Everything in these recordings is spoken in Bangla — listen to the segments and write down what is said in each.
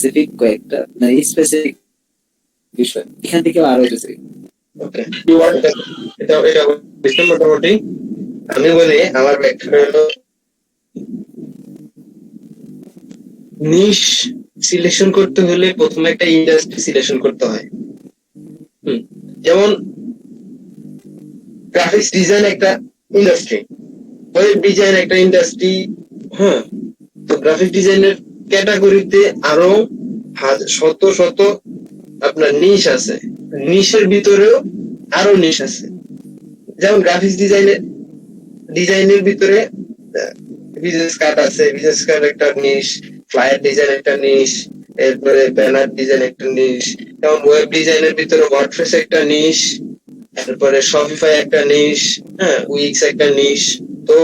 স্পেসিফিক কয়েকটা মানে স্পেসিফিক বিষয় এখান থেকে আরো হইতেছে। ওকে, কিওয়ার্ড এটা এটা বুঝতে মোটামুটি। আমি বলি আমার ব্যাখ্যা হলো নিশ সিলেকশন করতে হলে প্রথমে একটা ইন্ডাস্ট্রি সিলেকশন করতে হয়। যেমন গ্রাফিক্স ডিজাইন একটা ইন্ডাস্ট্রি, ওয়েব ডিজাইন একটা ইন্ডাস্ট্রি। হ্যাঁ, তো গ্রাফিক ডিজাইনের ক্যাটাগরিতে আরো শত শত আপনার নিশ আছে, নিশের ভিতরেও আরো নিশ আছে। যেমন গ্রাফিক্স ডিজাইনের ভিতরে বিজনেস কার্ড আছে, বিজনেস কার্ড একটা নিশ, ফ্লায়ার ডিজাইন একটা নিশ, এরপরে ব্যানার ডিজাইন একটা নিশ। যেমন ওয়েব ডিজাইনের ভিতরে ওয়ার্ডপ্রেস একটা নিশ, তারপরে শপিফাই একটা নিশ, হ্যাঁ, উইক্স একটা নিশ। তো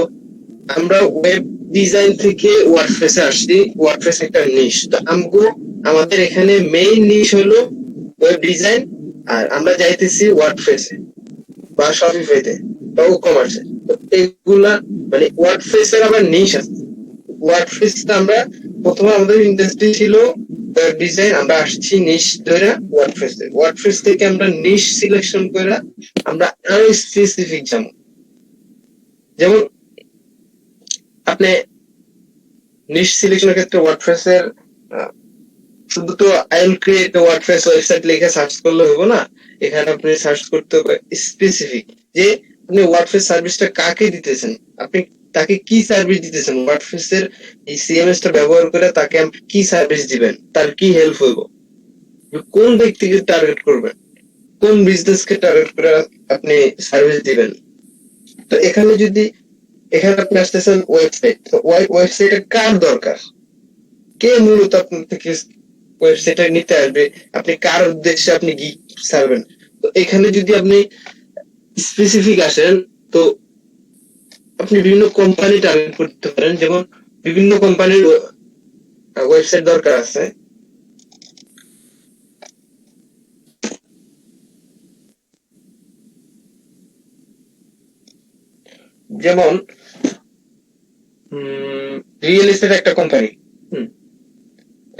আমরা ওয়েব ডিজাইন থেকে ওয়ার্ডপ্রেসে আসছি, ওয়ার্ডপ্রেস একটা নিশ। তো আমাদের এখানে মেইন নিশ হলো ওয়েব ডিজাইন, আর আমরা যাইতেছি ওয়ার্ডপ্রেসে বা শপিফাইতে বা ই-কমার্সে। তো এগুলা মানে ওয়ার্ডপ্রেস এর আবার নিশ আছে। ওয়ার্ডপ্রেসটা আমরা প্রথমে আমাদের ইন্ডাস্ট্রি ছিল ওয়েব ডিজাইন, আমরা আসছি নিশ ধরে ওয়ার্ডপ্রেসে। ওয়ার্ডপ্রেস থেকে আমরা নিশ সিলেকশন করে আমরা আরো স্পেসিফিক যেমন আপনি নিশ সিলেকশনের ক্ষেত্রে ওয়ার্ডপ্রেস এর শুধু তো I will create WordPress website লিখে সার্চ করলে হবে না। এখানে আপনি সার্চ করতে হবে স্পেসিফিক, যে আপনি ওয়ার্ডপ্রেস সার্ভিসটা কাকে দিতেছেন, আপনি তাকে কি সার্ভিস দিতেছেন, ওয়ার্ডপ্রেস এর এই সিএমএস টা ব্যবহার করে তাকে আপনি কি সার্ভিস দিবেন, তার কি হেল্প হইব, কোন ব্যক্তিকে টার্গেট করবেন, কোন বিজনেস কে টার্গেট করে আপনি সার্ভিস দিবেন। তো এখানে আপনি আসতেছেন ওয়েবসাইট, তো ওয়েবসাইটে কার দরকার, কে মূলত আপনার থেকে ওয়েবসাইটে নিতে আসবে, আপনি কার উদ্দেশ্যে আপনি গিগ ছাড়বেন। তো এখানে যদি আপনি স্পেসিফিক আসেন, তো আপনি বিভিন্ন কোম্পানি টার্গেট করতে পারেন। যেমন বিভিন্ন কোম্পানির ওয়েবসাইট দরকার আছে। যেমন রিয়েল এস্টেট একটা কোম্পানি,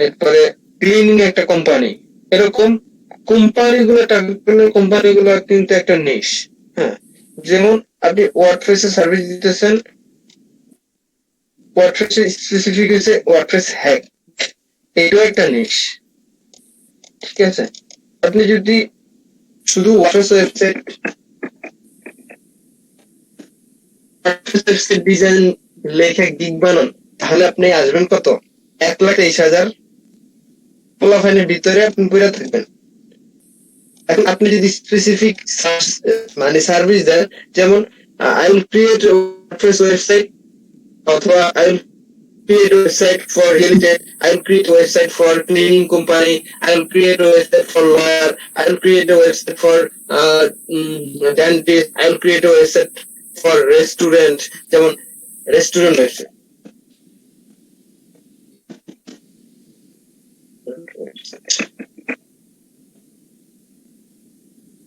এরপরে ক্লিনিং একটা কোম্পানি, এরকম কোম্পানিগুলো টার্গেট করলে কোম্পানিগুলো কিন্তু একটা নিশ। হ্যাঁ, যেমন আপনি ওয়ার্ডপ্রেসে সার্ভিস দিতেছেন, ওয়ার্ডপ্রেসে স্পেসিফিক হচ্ছে ওয়ার্ডপ্রেস হ্যাক, এটাও একটা নিশ। ঠিক আছে, আপনি যদি শুধু ওয়ার্ডপ্রেস ওয়েবসাইট ডিজাইন লেখা গিগ বানান, তাহলে আপনি আসবেন কত, 1,23,000 পোলাফাইনের ভিতরে আপনি পুরা থাকবেন। এখন আপনি যদি স্পেসিফিক মানে সার্ভিস দেন, যেমন I will create WordPress website, অথবা I will create a website for real estate, I will create a website for cleaning company, I will create a website for lawyer, I will create a website for dentist, I will create a website for restaurant, যেমন রেস্টুরেন্ট website.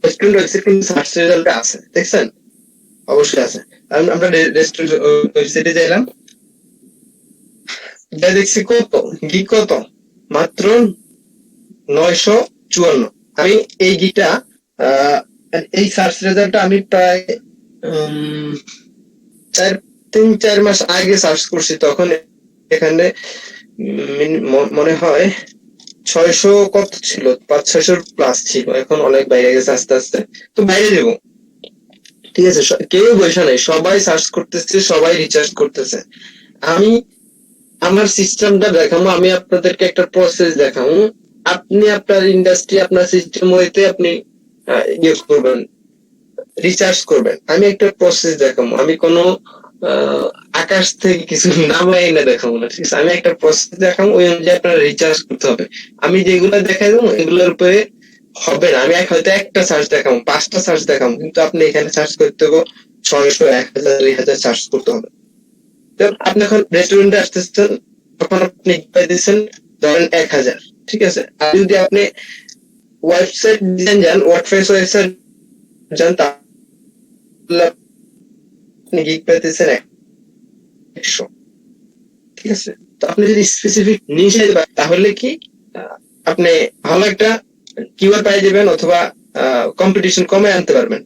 রেস্টুরেন্ট ওয়েবসাইট কিন্তু সার্চ রেজাল্টে আছে, দেখছেন? অবশ্যই আছে। আমরা রেস্টুরেন্ট ওয়েবসাইটে যাইলাম, দেখছি কত গিগ, কত মাত্র 954। আমি এই গিটা এই সার্চ রেজাল্টটা আমি প্রায় 3-4 মাস আগে সার্চ করছি, তখন এখানে মনে হয় 600 কত ছিল, 500-600 প্লাস ছিল, এখন অনেক বাইরে গেছে আস্তে আস্তে। তো বাইরে দেবো, ঠিক আছে, কেউ বসে নাই, সবাই সার্চ করতেছে, সবাই রিচার্জ করতেছে। আমি আমার সিস্টেমটা দেখাবো, আমি আপনাদেরকে একটা প্রসেস দেখাবো, আপনি আপনার ইন্ডাস্ট্রি আপনার সিস্টেম হইতে আপনি ইয়ে করবেন, রিচার্জ করবেন। আমি একটা প্রসেস দেখাবো, আমি কোনো আকাশ থেকে কিছু নামাই না দেখাবো না, ঠিক আছে, আমি একটা প্রসেস দেখাবো, ওই অনুযায়ী আপনার রিচার্জ করতে হবে। আমি যেগুলো দেখাই দেবো এগুলোর উপরে হবে না, আমি হয়তো একটা সার্চ দেখাবো, 5টা সার্চ দেখাবো, কিন্তু আপনি এখানে সার্চ করতে হবে 600, 1,000, 2,000 সার্চ করতে হবে। আপনি এখন রেস্টুরেন্টে আসতেছেন, তখন আপনি দিচ্ছেন ধরেন 1,000, ঠিক আছে। আর যদি আপনি ওয়েবসাইট ডিজাইন যান, ওয়ার্ডপ্রেস ওয়েবসাইট যান, তাহলে আপনি গিগ পেতেছেন 100, ঠিক আছে। তো আপনি যদি স্পেসিফিক নিশে যান, তাহলে কি আপনি ভালো একটা কিওয়ার্ড পাই যাবেন অথবা কম্পিটিশন কমে আনতে পারবেন।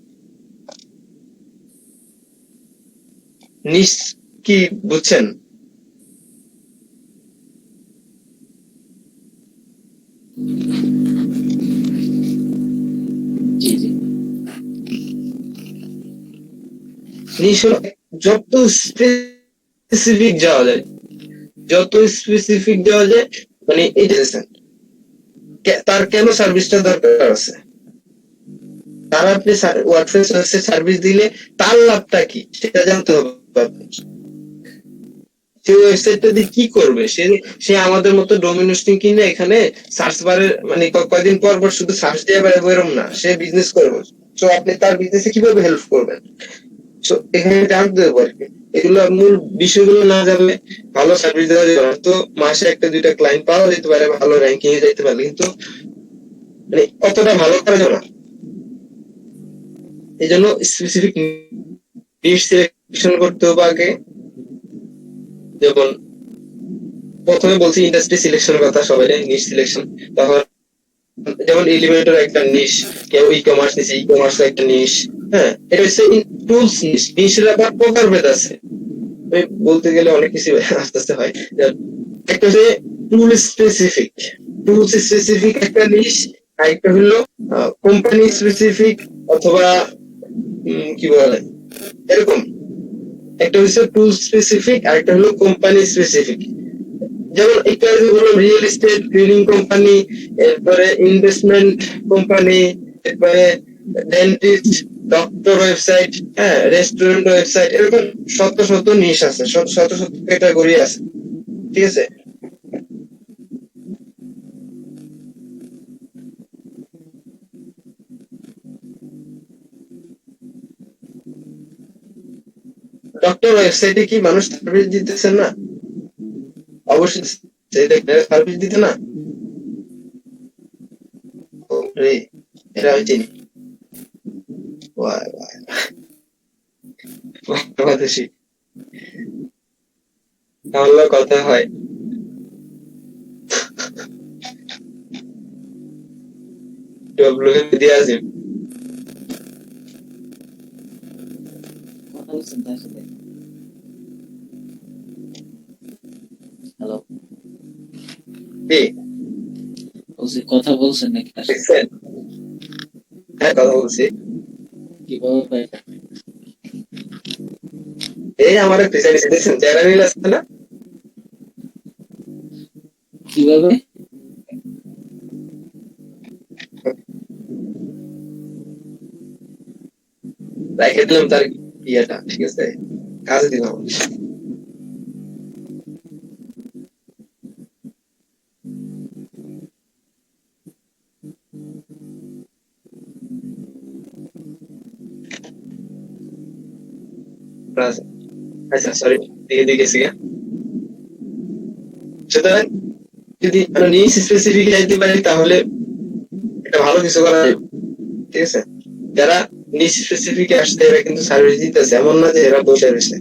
নিশ কি বুঝছেন? জি জি। নিশ হলো যত স্পেসিফিক যাওয়া যায়, যত স্পেসিফিক যাওয়া যায়, মানে এই যে তার কেন সার্ভিসটা দরকার আছে, তার আপনি ওয়ার্ডপ্রেস সার্ভিস দিলে তার লাভটা কি সেটা জানতে হবে আপনার। সে ওয়েবসাইটটা দিয়ে কি করবে, সে আমাদের মতো ডোমেন হোস্টিং কিনে এখানে সার্চ বারে মানে কয়দিন পর পর শুধু সার্চ দিয়ে বেড়াবো এরকম না, সে বিজনেস করবে। তো আপনি তার বিজনেসে কিভাবে হেল্প করবেন, তো এখানে জানতে হবে আর কি। এগুলো মূল বিষয়গুলো না জানলে ভালো সার্ভিস দেওয়া যাবে না। তো মাসে একটা দুইটা ক্লায়েন্ট পাওয়া যেতে পারে, ভালো র্যাঙ্কিং এ যেতে পারে, কিন্তু মানে অতটা ভালো করা যাবে না। এই জন্য স্পেসিফিক নিশ সিলেকশন করতে হবে আগে। যেমন প্রথমে বলছি ইন্ডাস্ট্রি সিলেকশনের কথা, সবাই নিশ সিলেকশন। তখন যেমন এলিভেটর একটা নিশ, কেউ ই কমার্স নিছে, ই কমার্স একটা নিশ। হ্যাঁ, এটা হচ্ছে টুলস নিশ। নিশের আবার প্রকারভেদ আছে, বলতে গেলে অনেক কিছু আস্তে আস্তে হয়। একটা হচ্ছে টুল স্পেসিফিক, টুলস স্পেসিফিক একটা নিশ। আর একটা হলো কোম্পানি স্পেসিফিক অথবা কি বলে এরকম। একটা হচ্ছে টুল স্পেসিফিক আর একটা হলো কোম্পানি স্পেসিফিক। যেমন একটা হলো রিয়েল এস্টেট ক্লিনিং কোম্পানি, এরপরে ইনভেস্টমেন্ট কোম্পানি, এরপরে ডেন্টিস্ট, ডক্টর ওয়েবসাইট, হ্যাঁ, রেস্টুরেন্ট ওয়েবসাইট, এরকম শত শত নিশ আছে, শত শত ক্যাটাগরি আছে। ঠিক আছে। ডক্টর ওয়েবসাইটে কি মানুষ সার্ভিস দিতেছে না? অবশ্যই সার্ভিস দিতে না। ও রে, এরা আমি চিনি। বাংলাদেশি তাহলে কথা হয়। ডব্লিউ দিয়ে আসি। কথা বলছেন তার সাথে? হ্যালো, কি বলছি কথা বলছেন নাকি তার সাথে? দেখছেন? হ্যাঁ, কথা বলছি। কিভাবে পাই? এই আমার প্রেসার দেখছেন, জেনারেল আছে না, কিভাবে? রেখে দিলাম তার ইয়েটা, ঠিক আছে, কাজে দিলাম। আচ্ছা সরি, দিকে দিকে গেছি গা। সুতরাং যদি আমরা নিজ স্পেসিফিক যাইতে পারি তাহলে একটা ভালো কিছু করা যাবে। ঠিক আছে। যারা নিজ স্পেসিফিক আসছে এরা কিন্তু সার্ভিস দিতেছে, এমন না যে এরা বসে রয়েছে,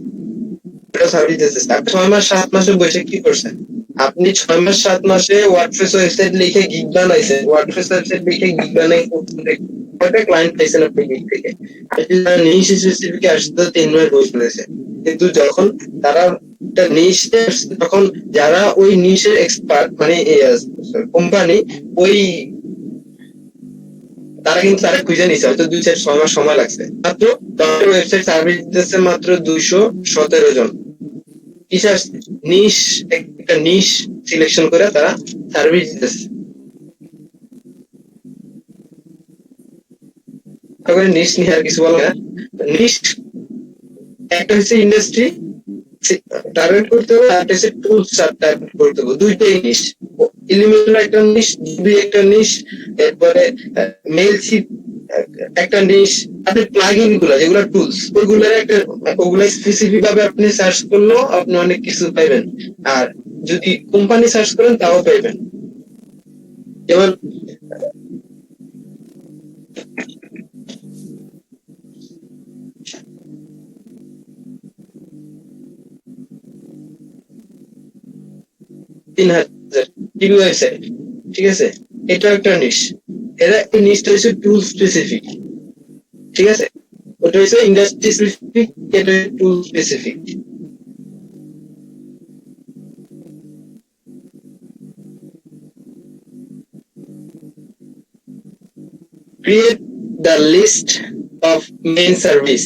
এরা সার্ভিস দিতেছে। আপনি 6 মাস 7 মাসে বসে কি করছেন? আপনি 6 মাস 7 মাসে ওয়ার্ডপ্রেস ওয়েবসাইট লিখে গিগ বানাইছেন, ওয়ার্ডপ্রেস ওয়েবসাইট লিখে গিগ বানাই কয়টা ক্লায়েন্ট পাইছেন আপনি গিগ থেকে? আপনি যারা নিশ স্পেসিফিক আসতে 3 মাস বসে রয়েছে, কিন্তু যখন তারা একটা নিশে তখন যারা ওই নিশের এক্সপার্ট মানে কোম্পানি, ওই তারা কিন্তু তারা খুঁজে নিছে, হয়তো 2 4 6 মাস সময় লাগছে। মাত্র তাদের ওয়েবসাইট সার্ভিস দিতেছে মাত্র 217 জন। কিসের নিশ, একটা নিশ সিলেকশন করে তারা সার্ভিস দিতেছে। তারপরে নিশ নিয়ে আর কিছু বলা না। নিশ একটা হচ্ছে ইন্ডাস্ট্রি টার্গেট করতে হবে, আর একটা হচ্ছে টুলস টার্গেট করতে হবে, দুইটাই নিশ। এলিমেন্টার একটা নিশ, দুই একটা নিশ, এরপরে মেল শিট একটা নিশ। আপনি প্লাগইন গুলা যেগুলো টুলস ওইগুলোর একটা, ওগুলা স্পেসিফিক ভাবে আপনি সার্চ করলেও আপনি অনেক কিছু পাইবেন। আর যদি কোম্পানি সার্চ করেন তাও পাইবেন। যেমন তিন হাজার টিভি ওয়েবসাইট, ঠিক আছে, এটা একটা নিশ। এই নিশটা হচ্ছে টুল স্পেসিফিক, ঠিক আছে, ওটা হচ্ছে ইন্ডাস্ট্রি স্পেসিফিক, এটা tool specific. Create the list of main service.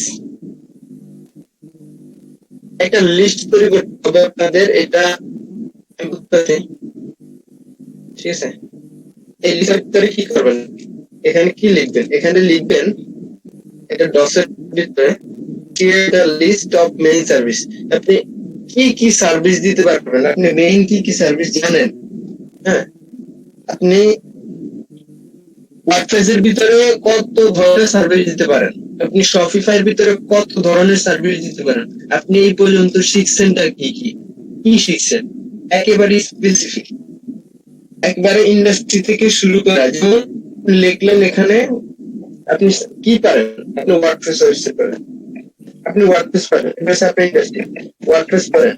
একটা লিস্ট তৈরি করতে হবে আপনাদের, এটা ঠিক আছে। এই লিস্টের ভিতরে কি করবেন, এখানে কি লিখবেন, এখানে লিখবেন এটা ডসের ভিতরে create a list of main service. আপনি কি কি সার্ভিস দিতে পারবেন, আপনি মেইন কি কি সার্ভিস জানেন? হ্যাঁ, আপনি ওয়ার্ডপ্রেসের ভিতরে কত ধরনের সার্ভিস দিতে পারেন, আপনি শপিফাইয়ের ভিতরে কত ধরনের সার্ভিস দিতে পারেন, আপনি এই পর্যন্ত শিখছেনটা কি কি কি শিখছেন, একেবারে স্পেসিফিক, একবারে ইন্ডাস্ট্রি থেকে শুরু করা। যেমন লিখলেন এখানে আপনি কি পারেন, আপনি ওয়ার্ডপ্রেস ওয়েবসাইট পারেন, আপনি ওয়ার্ডপ্রেস পারেন, আপনি ইন্ডাস্ট্রি ওয়ার্ডপ্রেস পারেন।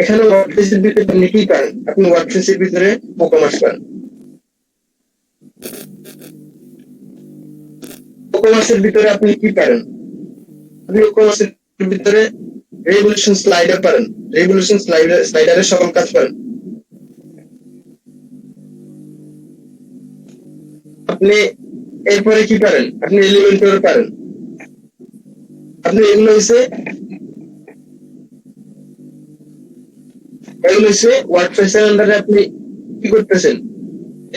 এখানে ওয়ার্ডপ্রেসের ভিতরে আপনি কি পারেন, আপনি ওয়ার্ডপ্রেসের ভিতরে ই-কমার্স পারেন, ই-কমার্সের ভিতরে আপনি কি পারেন, আপনি ই-কমার্সের ভিতরে রেভলিউশন স্লাইডার পারেন, রেভলিউশন স্লাইডারের সকল কাজ পারেন। আপনি এরপরে কি পারেন, আপনি এলিমেন্টর পারেন। আপনি এগুলো হচ্ছে ওয়ার্ডপ্রেস এর আন্ডারে আপনি কি করতেছেন,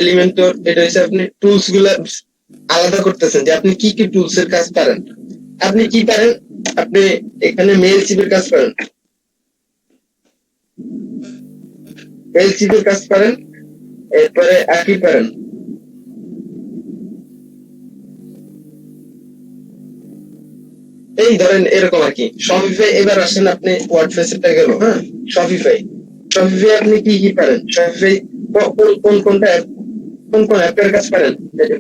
এলিমেন্টর, এটা হচ্ছে আপনি টুলস গুলা আলাদা করতেছেন যে আপনি কি কি টুলস এর কাজ পারেন। আপনি কি পারেন, আপনি এখানে মেল চিপের কাজ পারেন, মেল চিপের কাজ পারেন। এরপরে আর কি পারেন, এই ধরেন এরকম আর কি। শপিফাই, এবার আসেন আপনি ওয়ার্ডপ্রেসটা গেল, হ্যাঁ, শপিফাই, শপিফাই আপনি কি কি পারেন, শপিফাই কোন কোনটা কোন কোন অ্যাপের কাজ পারেন,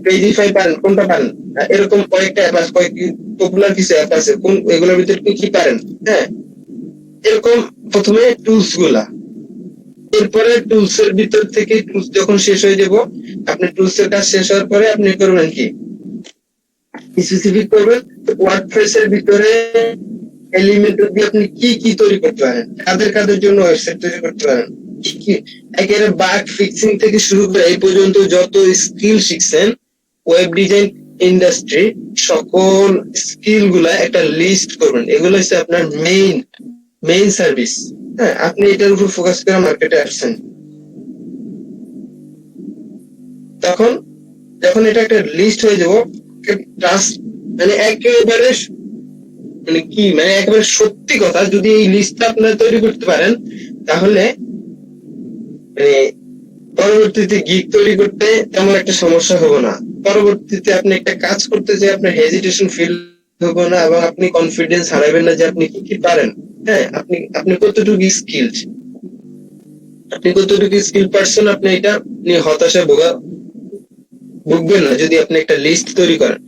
পেজিফাই পারেন, কোনটা পারেন, এরকম কয়েকটা অ্যাপ আছে, কয়েক পপুলার কিছু অ্যাপ আছে, কোন এগুলোর ভিতরে কি কি পারেন। হ্যাঁ, এরকম প্রথমে টুলস গুলা, এরপরে টুলস এর ভিতর থেকে টুলস যখন শেষ হয়ে যাব, আপনি টুলস এর কাজ শেষ হওয়ার পরে আপনি করবেন কি, স্পেসিফিক করবেন ওয়ার্ডপ্রেস এর ভিতরে এলিমেন্টর দিয়ে আপনি কি কি তৈরি করতে পারেন, কাদের কাদের জন্য ওয়েবসাইট তৈরি করতে পারেন, কি কি একেবারে বাগ ফিক্সিং থেকে শুরু করে এই পর্যন্ত যত স্কিল শিখছেন ওয়েব ডিজাইন ইন্ডাস্ট্রি, সকল স্কিল গুলা একটা লিস্ট করবেন। এগুলো হচ্ছে আপনার মেইন সার্ভিস। হ্যাঁ, আপনি এটার উপর ফোকাস করে মার্কেটে আসছেন। তখন যখন এটা একটা লিস্ট হয়ে যাব, ট্রাস্ট মানে একেবারে মানে কি, মানে একেবারে সত্যি কথা, যদি এই লিস্টটা আপনারা তৈরি করতে পারেন তাহলে মানে পরবর্তীতে গিগ তৈরি করতে তেমন একটা সমস্যা হবে না। পরবর্তীতে আপনি একটা কাজ করতে যে আপনার হেজিটেশন ফিল হবে না, এবং আপনি কনফিডেন্স হারাবেন না যে আপনি কি কি পারেন। হ্যাঁ, আপনি কতটুকু স্কিলড, আপনি কতটুকু স্কিল পারসন, আপনি এটা নিয়ে হতাশায় ভুগবেন না যদি আপনি একটা লিস্ট তৈরি করেন।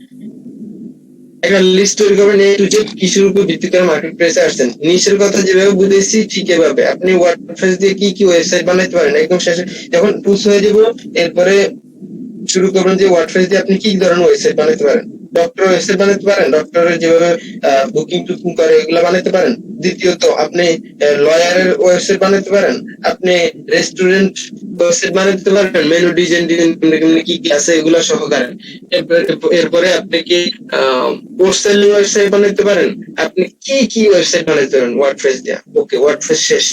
একটা লিস্ট তৈরি করবেন এ টু জেড, কিসের উপর ভিত্তি করে মার্কেট প্লেসে আসছেন। নিচের কথা যেভাবে বুঝেছি ঠিক এভাবে আপনি ওয়ার্ডপ্রেস দিয়ে কি কি ওয়েবসাইট বানাইতে পারেন। একদম শেষে যখন টুলস হয়ে যাব, এরপরে শুরু করবেন যে ওয়ার্ডপ্রেস দিয়ে আপনি কি ধরনের ওয়েবসাইট বানাইতে পারেন। ডক্টর ওয়েবসাইট বানাতে পারেন, ডক্টরের যেভাবে বুকিং টুকিং করে এগুলো বানাতে পারেন। দ্বিতীয়ত আপনি লয়ারের ওয়েবসাইট বানাতে পারেন, আপনি রেস্টুরেন্ট ওয়েবসাইট বানাতে পারেন, মেনু ডিজাইন কি কি আছে এগুলো সহকারে। এরপরে আপনি কি পোস্ট সেলিং ওয়েবসাইট বানাতে পারেন, আপনি কি কি ওয়েবসাইট বানাতে পারেন ওয়ার্ডপ্রেস দিয়ে। ওকে, ওয়ার্ডপ্রেস শেষ।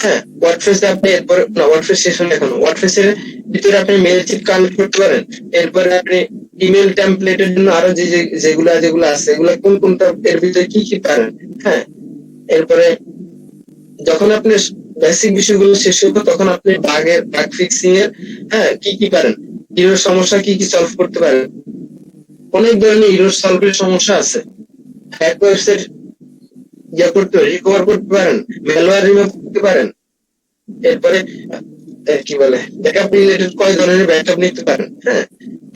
হ্যাঁ, ওয়ার্ডপ্রেস আপনি এরপরে না, ওয়ার্ডপ্রেস শেষ হলে এখন ওয়ার্ডপ্রেসের ভিতরে আপনি মেল চিপ কানেক্ট করতে পারেন। এরপরে আপনি ইমেল টেমপ্লেটের জন্য আরো যেগুলো আছে এগুলো কোন কোনটা এর ভিতরে কি কি পারেন। হ্যাঁ, এরপরে যখন আপনি বেসিক বিষয়গুলো শেষ হবে তখন আপনি বাগ ফিক্সিং এর হ্যাঁ কি কি পারেন, ইরোর সমস্যা কি কি সলভ করতে পারেন। অনেক ধরনের ইরোর সলভের সমস্যা আছে, হ্যাক ওয়েবসাইট করতে পারেন, রিকভার করতে পারেন, ম্যালওয়্যার রিমুভ করতে পারেন। এরপরে কি বলে ব্যাকআপ রিলেটেড কয় ধরনের ব্যাকআপ নিতে পারেন। হ্যাঁ,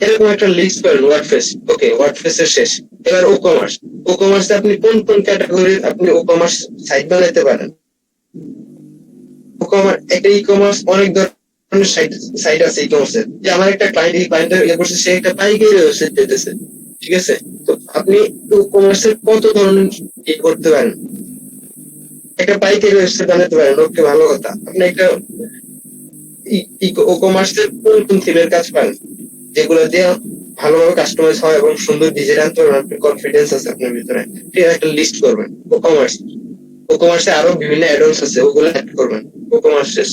এরকম একটা লিস্ট করেন ওয়ার্ডপ্রেস। ওকে, ওয়ার্ডপ্রেস এর শেষ। এবার ও কমার্স, ও কমার্সে আপনি কোন কোন ক্যাটাগরির আপনি ও কমার্স সাইট বানাইতে পারেন। ও কমার্স, একটা ই কমার্স অনেক ধরনের সাইট সাইট আছে ই কমার্সের, যে আমার একটা ক্লায়েন্ট, এই ক্লায়েন্টের ইয়ে করছে, সে একটা পাইকারি ওয়েবসাইট দিতেছে, ঠিক আছে? তো আপনি ই কমার্সের কত ধরনের ই করতে পারেন, একটা পাইকারি ওয়েবসাইট বানাতে পারেন, ওকে ভালো কথা। আপনি একটা ই কমার্সের কোন কোন থিমের কাজ পান যেগুলো দিয়ে ভালোভাবে কাস্টমাইজ হয় এবং সুন্দর ডিজাইন আনতে পারবেন, আপনি কনফিডেন্স আছে আপনার ভিতরে, ঠিক আছে? একটা লিস্ট করবেন ও কমার্সে আরো বিভিন্ন অ্যাডন্স আছে, ওগুলো অ্যাড করবেন। ও কমার্সের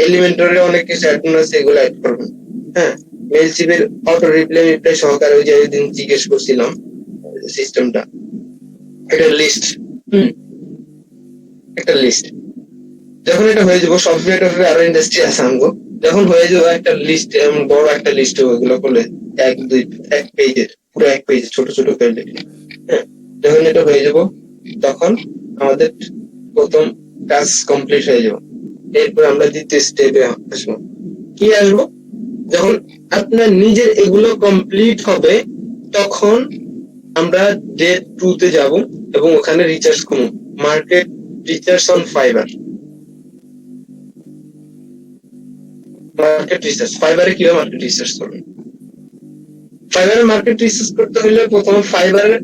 এলিমেন্টরে অনেক কিছু অ্যাডন আছে, এগুলো অ্যাড করবেন। হ্যাঁ, মেলচিপের অটো রিপ্লাই সহকারে ওই যে দিন জিজ্ঞেস করছিলাম সিস্টেমটা, একটা লিস্ট, একটা লিস্ট। যখন এটা হয়ে যাবো, সফটওয়্যার টফটওয়্যার আরো ইন্ডাস্ট্রি আছে আমগো, যখন হয়ে যাবো একটা লিস্ট, এমন বড় একটা লিস্ট ওগুলো করলে এক পেজের, পুরো এক পেজ, ছোট ছোট পেজে। হ্যাঁ, যখন এটা হয়ে যাব তখন আমাদের প্রথম কাজ কমপ্লিট হয়ে যাবে। এরপর আমরা দ্বিতীয় স্টেপে আসবো। কি আসবো? যখন আপনার নিজের এগুলো কমপ্লিট হবে তখন আমরা ডে 2 তে যাব এবং ওখানে রিচার্জ করব, market recharge on fiber. Market research ফাইবারে কিভাবে মার্কেট রিসার্চ করবেন? ফাইবারে মার্কেট রিসার্চ করতে হলে প্রথমে ফাইবারে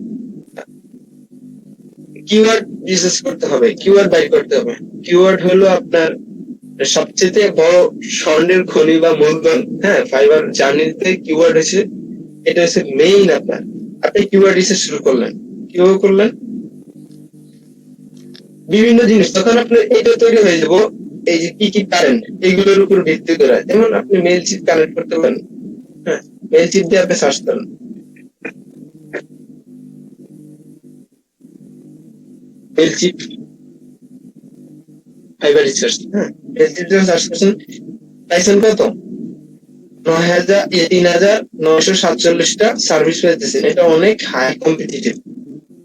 কিওয়ার্ড রিসার্চ করতে হবে, কিওয়ার্ড বাই করতে হবে। কিওয়ার্ড হলো আপনার সবচেয়ে বড় স্বর্ণের খনি বা মূলধন। হ্যাঁ, ফাইবার জার্নিতে কিওয়ার্ড হচ্ছে, এটা হচ্ছে মেইন আপনার। আপনি কিওয়ার্ড রিসার্চ শুরু করলেন, কিভাবে করলেন? বিভিন্ন জিনিস তখন আপনার এটা তৈরি হয়ে যাব, এই যে কি কি কারেন্ট, এগুলোর উপর ভিত্তি করে। যেমন আপনি মেল চিপ কানেক্ট করতে পারেন, হ্যাঁ, মেল চিপ দিয়ে আপনি সার্চ করেন, মেল চিপ ফাইবার রিসার্চ, হ্যাঁ, মেল চিপ দিয়ে সার্চ করছেন, পাইছেন কত? 3,947টা সার্ভিস পেতেছেন। এটা অনেক হাই কম্পিটিটিভ,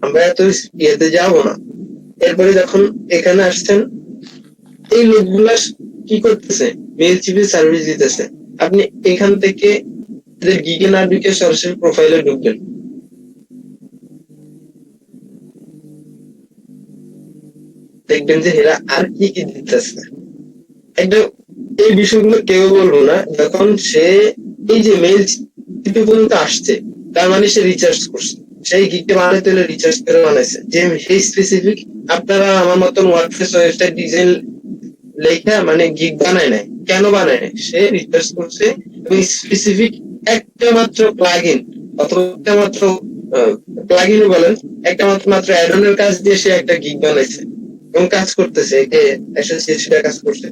আমরা এত ইয়েতে যাবো না। এরপরে যখন এখানে আসছেন, এই লোকগুলা কি করতেছে? মেল চিপে সার্ভিস দিতেছে। আপনি এখান থেকে গিগে না ঢুকে সরাসরি প্রোফাইলে ঢুকবেন, দেখবেন যে এরা আর কি কি দিতেছে। একটা এই বিষয়গুলো কেউ বলবো না, যখন সে এই যে মেল চিপে পর্যন্ত আসছে, তার মানে সে রিচার্জ করছে, সেই গিগটা বানাইতে হলে রিচার্জ করে বানাইছে, যে সেই স্পেসিফিক। আপনারা আমার মতন ওয়ার্ডপ্রেস ওয়েবসাইট ডিজাইন লেখা মানে গিগ বানায় নাই, কেন বানায় নাই? সে রিসার্চ করছে এবং স্পেসিফিক একটা মাত্র প্লাগইন অথবা একটা মাত্র প্লাগইন বলেন, একটা মাত্র অ্যাডনের কাজ দিয়ে সে একটা গিগ বানাইছে এবং কাজ করতেছে, একে 180টা কাজ করছে।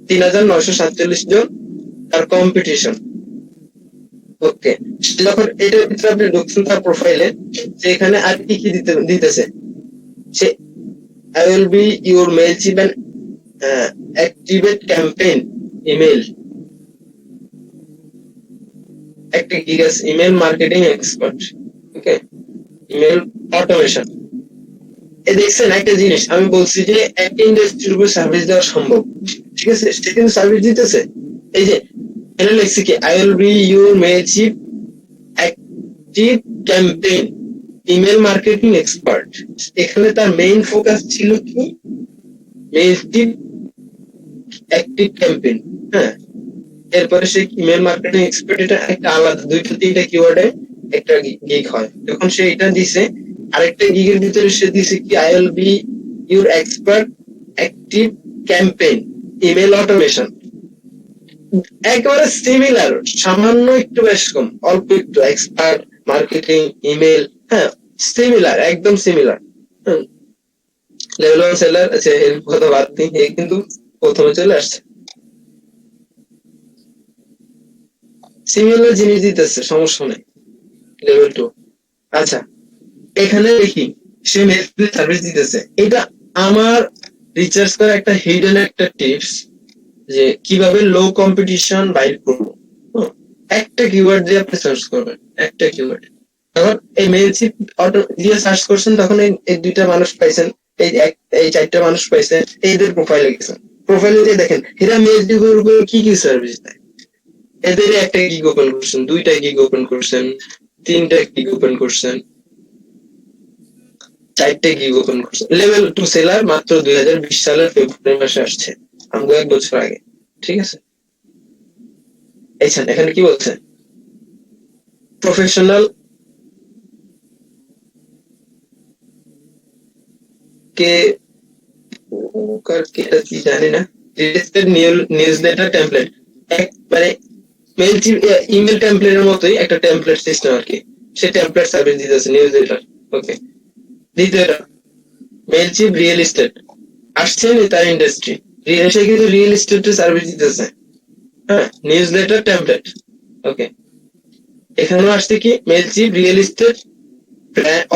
3,947 জন তার কম্পিটিশন। ওকে, যখন এটার ভিতরে আপনি ঢুকছেন তার প্রোফাইলে, যে এখানে আর কি কি দিতেছে, সে I will be your Mailchimp and activate campaign email, একটা গিগাস ইমেল মার্কেটিং এক্সপার্ট। ওকে, ইমেল অটোমেশন। এ দেখছেন একটা জিনিস, আমি বলছি যে একটা ইন্ডাস্ট্রির উপর সার্ভিস দেওয়া সম্ভব, ঠিক আছে? সে কিন্তু সার্ভিস দিতেছে। এই যে এখানে লেখছে কি, I will be your Mailchimp active campaign email marketing expert. এখানে তার মেইন ফোকাস ছিল কি? মেইলচিপ অ্যাক্টিভ ক্যাম্পেইন। হ্যাঁ, এরপরে সে ইমেল মার্কেটিং এক্সপার্ট, এটা একটা আলাদা, দুইটা তিনটা কিওয়ার্ডে একটা গিগ হয়। যখন সে এটা দিছে, আরেকটা গিগের ভিতরে সে দিছে কি, I will be your expert active campaign email automation. একেবারে সিমিলার, সামান্য একটু বেশ কম, অল্প একটু এক্সপার্ট মার্কেটিং ইমেল, হ্যাঁ, সিমিলার, একদম সিমিলার। লেভেল 1 সেলার আছে, এর কথা বাদ দিই, এই কিন্তু প্রথমে চলে আসছে। সিমিলার জিনিস দিতেছে, সমস্যা নেই। লেভেল 2, আচ্ছা, এখানে দেখি সে মেসেজ সার্ভিস দিতেছে। এটা আমার রিসার্চ করা একটা হিডেন একটা টিপস, যে কিভাবে লো কম্পিটিশন বাইর করবো। একটা কিওয়ার্ড দিয়ে আপনি সার্চ করবেন, একটা কিওয়ার্ড। তখন এই মেলচিপ অটো দিয়ে সার্চ করছেন, তখন এই দুইটা মানুষ পাইছেন, এই চারটা মানুষ পাইছেন, এইদের প্রোফাইলে গেছেন। প্রোফাইলে দিয়ে দেখেন এরা মেলচিপের উপর কি কি সার্ভিস দেয়। এদের একটা গিগ ওপেন করছেন, দুইটা গিগ ওপেন করছেন, তিনটা গিগ ওপেন করছেন, চারটে গিগ ওপেন করছেন। লেভেল 2 সেলার মাত্র 2020 সালের ফেব্রুয়ারি মাসে আসছে, আমাকে 1 বছর আগে, ঠিক আছে? এখানে কি বলছে, প্রফেশনাল কে এটা কি জানি না, রেজিস্টার্ড নিউজ লেটার টেমপ্লেট, মানে মেইলচিপ ইমেল টেমপ্লেটের মতোই একটা টেমপ্লেট সিস্টেম আর কি, সে টেমপ্লেট সার্ভিস দিতেছে নিউজ লেটার। ওকে, দ্বিতীয়টা মেইলচিপ রিয়েল এস্টেট, আসছে তার ইন্ডাস্ট্রি, সে কিন্তু রিয়েল এস্টেটের সার্ভিস দিতেছে, হ্যাঁ, নিউজ লেটার টেমপ্লেট। ওকে, এখানেও আসছে কি Mailchimp real estate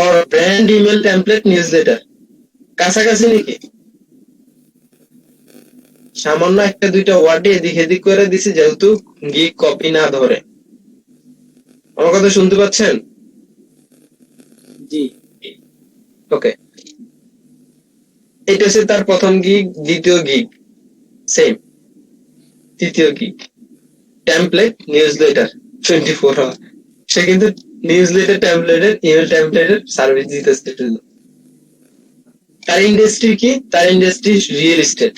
or brand email template newsletter, কাছাকাছি নাকি, সামান্য একটা দুইটা ওয়ার্ডে এদিক এদিক করে দিছে, যেহেতু গিগ কপি না ধরে। আমার কথা শুনতে পাচ্ছেন? জি। ওকে, এটা হচ্ছে তার প্রথম গিগ, দ্বিতীয় গিগ সেম, তৃতীয় gig template newsletter 24 hour, সে কিন্তু নিউজ লেটার টেমপ্লেটের ইমেল টেমপ্লেটের সার্ভিস দিতেছে। তার ইন্ডাস্ট্রি কি, তার ইন্ডাস্ট্রি রিয়েল এস্টেট,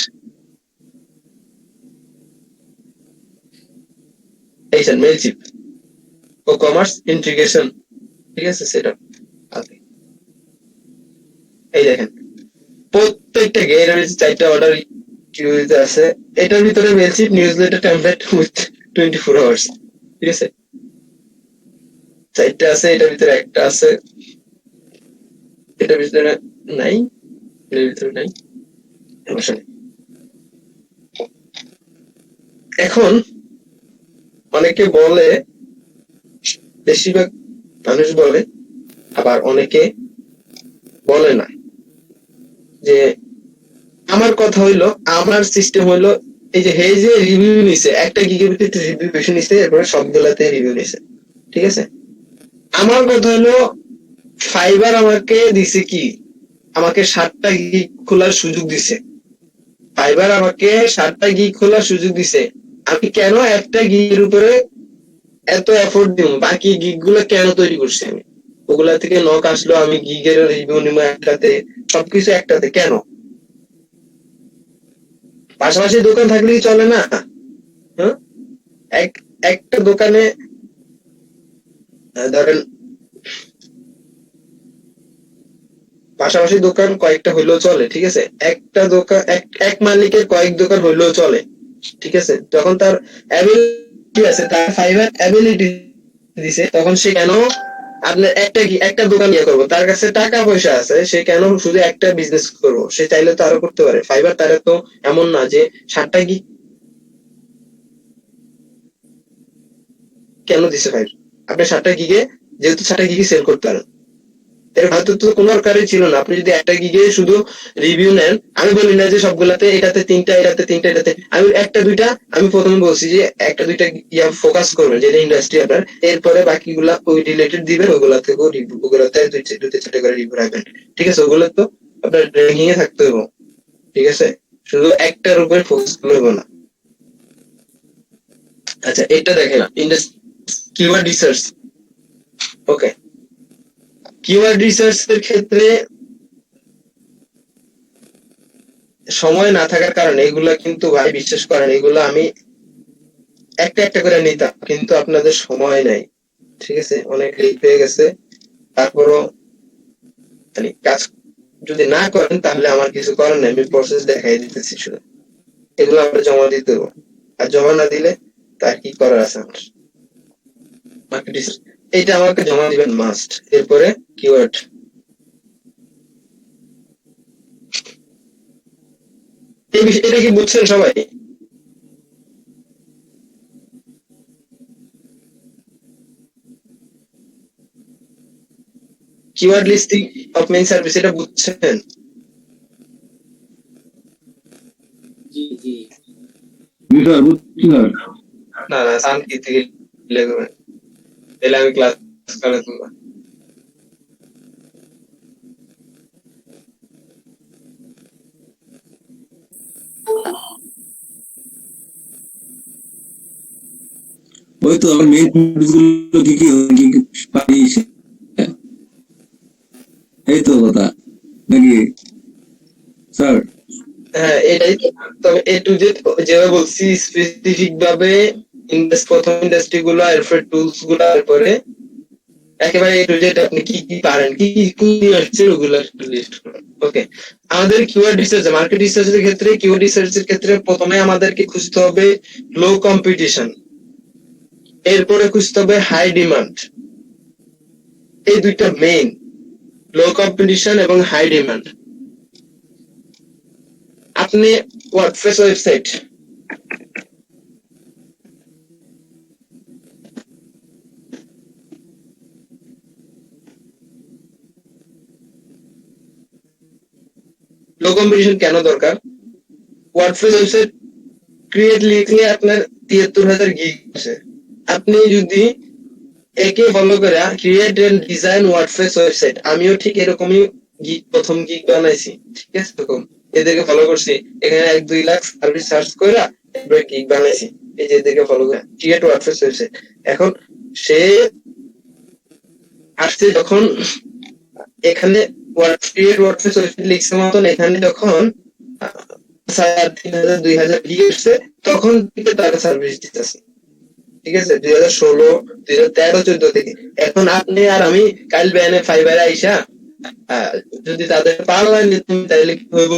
এইখান মেলচিপ ও কমার্স ইন্টিগ্রেশন, ঠিক আছে সেটা। এই দেখেন প্রত্যেকটা গের চারটা অর্ডার কিউতে আছে, এটার ভিতরে Mailchimp newsletter template with 24 hours, ঠিক আছে, চারটা আছে, এটার ভিতরে একটা আছে, এটার ভিতরে নাই, এটার ভিতরে নাই, সমস্যা নেই। এখন অনেকে বলে, বেশিরভাগ মানুষ বলে, আবার অনেকে বলে না, যে আমার কথা হইলো, আমার সিস্টেম হইলো, এই যে হেই যে রিভিউ নিছে, একটা গিগের ভিতরে রিভিউ বেশি নিছে, এরপরে সবগুলাতে রিভিউ নিছে, ঠিক আছে। আমার কথা হলো ফাইবার আমাকে দিছে কি, আমাকে 7টা গিগ খোলার সুযোগ দিছে, ফাইবার আমাকে 7টা গিগ খোলার সুযোগ দিছে, আমি কেন একটা গিগের উপরে এত এফোর্ট দিব, বাকি গিগ গুলো কেন তৈরি করছি আমি, ওগুলা থেকে নক আসলো, আমি গিগের রিভিউ নিব একটাতে, সবকিছু একটাতে কেন, পাশাপাশি দোকান থাকলেই চলে না, হ্যাঁ, একটা দোকানে ধরেন পাশাপাশি দোকান কয়েকটা হইলেও চলে, ঠিক আছে, একটা দোকান এক মালিকের কয়েক দোকান হইলেও চলে, ঠিক আছে, যখন তার অ্যাবিলিটি আছে, তার ফাইবার অ্যাবিলিটি দিছে, তখন সে কেন আপনার একটা দোকান ইয়ে করবো, তার কাছে টাকা পয়সা আছে, সে কেন শুধু একটা বিজনেস করবো, সে চাইলে তো আরো করতে পারে, ফাইবার তারা তো এমন না যে 7টা গিগ কেন দিছে ফাইবার, আপনি 7টা গিগে যেহেতু 7টা গিগে সেল করতে পারেন, এর হয়তো তো কোনো দরকারই ছিল না, আপনি যদি একটা গিগে শুধু রিভিউ নেন, আমি বলি না যে সবগুলাতে এটাতে 3টা এটাতে 3টা এটাতে, আমি একটা দুইটা, আমি প্রথমে বলছি যে একটা দুইটা ইয়া ফোকাস করবেন যেটা ইন্ডাস্ট্রি আপনার, এরপরে বাকিগুলা ওই রিলেটেড দিবেন, ওগুলা থেকেও রিভিউ, ওগুলাতে দুইটা চারটে করে রিভিউ রাখবেন, ঠিক আছে, ওগুলো তো আপনার র্যাঙ্কিং এ থাকতে হবে, ঠিক আছে, শুধু একটার উপরে ফোকাস করবো না। আচ্ছা, এটা দেখেন ইন্ডাস্ট্রি কিওয়ার্ড রিসার্চ। ওকে, কিওয়ার্ড রিসার্চ এর ক্ষেত্রে সময় না থাকার কারণে এগুলা কিন্তু ভাই বিশ্বাস করেন, এগুলো আমি একটা একটা করে নিতাম, কিন্তু আপনাদের সময় নাই, ঠিক আছে, অনেক লেট হয়ে গেছে, তারপরও মানে কাজ যদি না করেন তাহলে আমার কিছু করার নেই, আমি প্রসেস দেখাই দিতেছি শুধু, এগুলো আমরা জমা দিতে হবে, আর জমা না দিলে তার কি করার আছে আমার, মার্কেট রিসার্চ এটা আমাকে জমা দিবেন মাস্ট, এরপরে কিওয়ার্ড, এটা কি বুঝছেন সবাই? Keyword listing of main service এটা বুঝছেন? জি জি। না না, শান্তি থেকে লিখবেন, তাহলে আমি ক্লাস করে তুলবো। ওই তো আমার মেইন গুলো কি কি পাই, এই তো কথা নাকি স্যার? হ্যাঁ এটাই, তবে এ টু জেড যেভাবে বলছি স্পেসিফিক ভাবে প্রথম ইন্ডাস্ট্রি গুলো, এরপর টুলস গুলো, এরপরে একেবারে A to Z আপনি কি কি পারেন, কি কি কি আসছে ওগুলো লিস্ট করুন। ওকে, আমাদের কিওয়ার্ড রিসার্চ, মার্কেট রিসার্চের ক্ষেত্রে, কিওয়ার্ড রিসার্চের ক্ষেত্রে প্রথমে আমাদেরকে খুঁজতে হবে লো কম্পিটিশন, এরপরে খুঁজতে হবে হাই ডিমান্ড। এই দুইটা মেইন, লো কম্পিটিশন এবং হাই ডিমান্ড। আপনি ওয়ার্ডপ্রেস ওয়েবসাইট, লো কম্পিটিশন কেন দরকার? ওয়ার্ডপ্রেস ওয়েবসাইট ক্রিয়েট লিখলে আপনার 73,000 গিগ আছে। আপনি যদি একে ফলো করে create and design WordPress website, আমিও ঠিক এরকমই প্রথম গিগ বানাইছি, ঠিক আছে, এরকম এদেরকে ফলো করছি, এখানে 1-2 লাখ সার্ভিস সার্চ করে এরপরে গিগ বানাইছি, এই যে এদেরকে ফলো করে ক্রিয়েট ওয়ার্ডপ্রেস ওয়েবসাইট। এখন সে আসছে যখন এখানে ক্রিয়েট ওয়ার্ডপ্রেস ওয়েবসাইট লিখছে মতন, এখানে যখন 3,000 2,000 গিগ আসছে, তখন থেকে তারা সার্ভিস দিতেছে, ঠিক আছে, 2016 2013 14 থেকে। এখন আপনি আর আমি কাল বেয়ানে ফাইবারে আইসা যদি তাদের পারলাম তুমি, তাইলে কি হইব?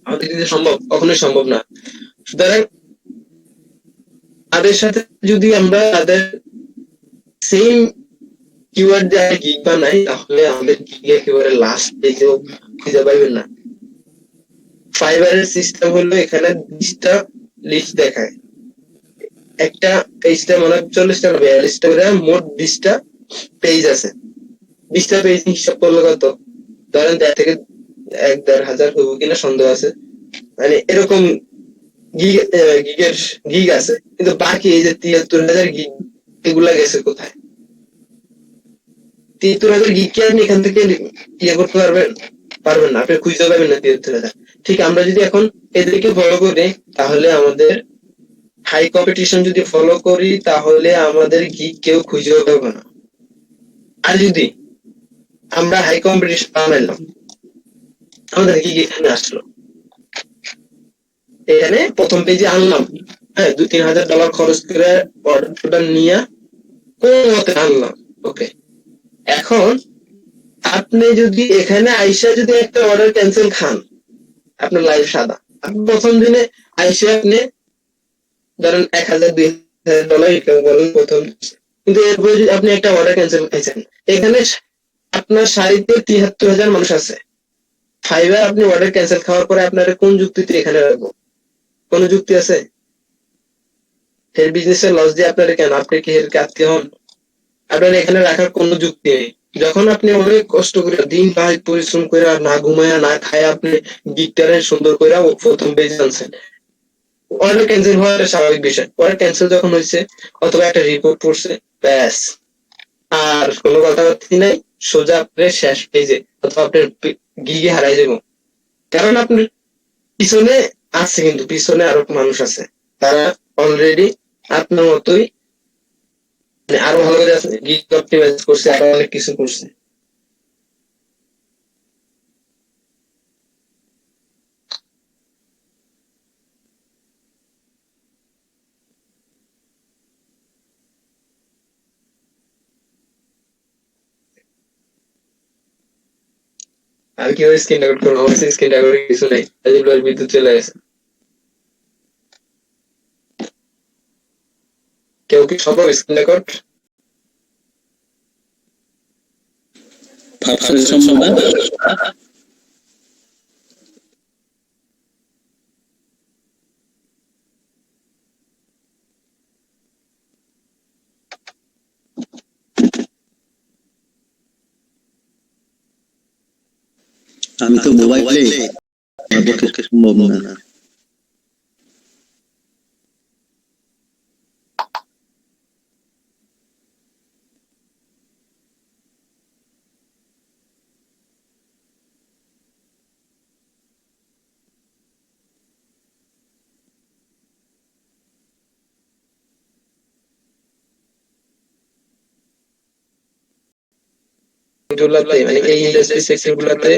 আমাদের কিন্তু সম্ভব, কখনোই সম্ভব না। সুতরাং তাদের সাথে যদি আমরা তাদের সেম কিওয়ার্ড দিয়ে গিগ বানাই, তাহলে আমাদের গিগ একেবারে লাস্ট পেজেও খুঁজে পাইবেন না। ফাইবারের সিস্টেম হলো এখানে 20টা লিস্ট দেখায়, একটা পেজটা মনে হয় 40টা 42টা করে, মোট 20টা পেজ আছে। 20টা পেজ হিসাব করলে কত? ধরেন 1,000 থেকে 1,500 হাজার হইব কিনা সন্দেহ আছে, মানে এরকম গিগ আছে। কিন্তু বাকি এই যে 73,000 গিগ, এগুলা গেছে কোথায়? 73,000 গিগ কি আপনি এখান থেকে ইয়ে করতে পারবেন? পারবেন না, আপনি খুঁজতে পারবেন না 73,000। ঠিক আমরা যদি এখন এদেরকে ফলো করি, তাহলে আমাদের হাই কম্পিটিশন যদি ফলো করি, তাহলে আমাদের গিগ কেউ খুঁজেও পাবে না। আর যদি আমরা হাই কম্পিটিশন বানাইলাম, আমাদের গিগ এখানে আসলো, এখানে প্রথম পেজে আনলাম, হ্যাঁ, $2-3,000 খরচ করে অর্ডারটা নিয়ে কোন মতে আনলাম। ওকে, এখন আপনি যদি এখানে আইসা যদি একটা অর্ডার ক্যান্সেল খান, আপনার লাইফ সাদা। আপনি প্রথম দিনে আইসা আপনি ধরেন $1,000 2,000 ইনকাম করলেন প্রথম, কিন্তু এরপরে যদি আপনি একটা অর্ডার ক্যান্সেল খাইছেন, এখানে আপনার সারিতে 73,000 মানুষ আছে। ফাইবার আপনি অর্ডার ক্যান্সেল খাওয়ার পরে আপনার কোন যুক্তিতে এখানে রাখবো? কোন যুক্তি আছে? এর বিজনেসের লস দিয়ে আপনার কেন? আপনি কি এর আত্মীয় হন? আপনার এখানে রাখার কোনো যুক্তি নেই। যখন আপনি অনেক কষ্ট করে দিন রাত পরিশ্রম করে না ঘুমায় না খায় আপনি গিগটারে সুন্দর করে প্রথম পেজ আনছেন, অর্ডার ক্যান্সেল হওয়াটা স্বাভাবিক বিষয়। অর্ডার ক্যান্সেল যখন হয়েছে অথবা একটা রিপোর্ট পড়ছে, ব্যাস আর কোনো কথাবার্তা নাই, সোজা আপনার শেষ পেজে অথবা আপনার গিগে হারাই যাব। কারণ আপনার পিছনে আছে, কিন্তু পিছনে আরো মানুষ আছে, তারা অলরেডি আপনার মতোই মানে আরো ভালো করে গিগ অপটিমাইজ করছে, আরো অনেক কিছু করছে। আমি কিভাবে স্ক্রিন রেকর্ড করবো? আমার স্ক্রিন রেকর্ডের কিছু নাই, বিদ্যুৎ চলে গেছে। কেউ কি সম্ভব স্ক্রিন রেকর্ড? সম্ভব না। আমি তো মোবাইলে, আমার পক্ষে সম্ভব না। গুলাতে মানে এই ইন্ডাস্ট্রি সেক্টর গুলাতে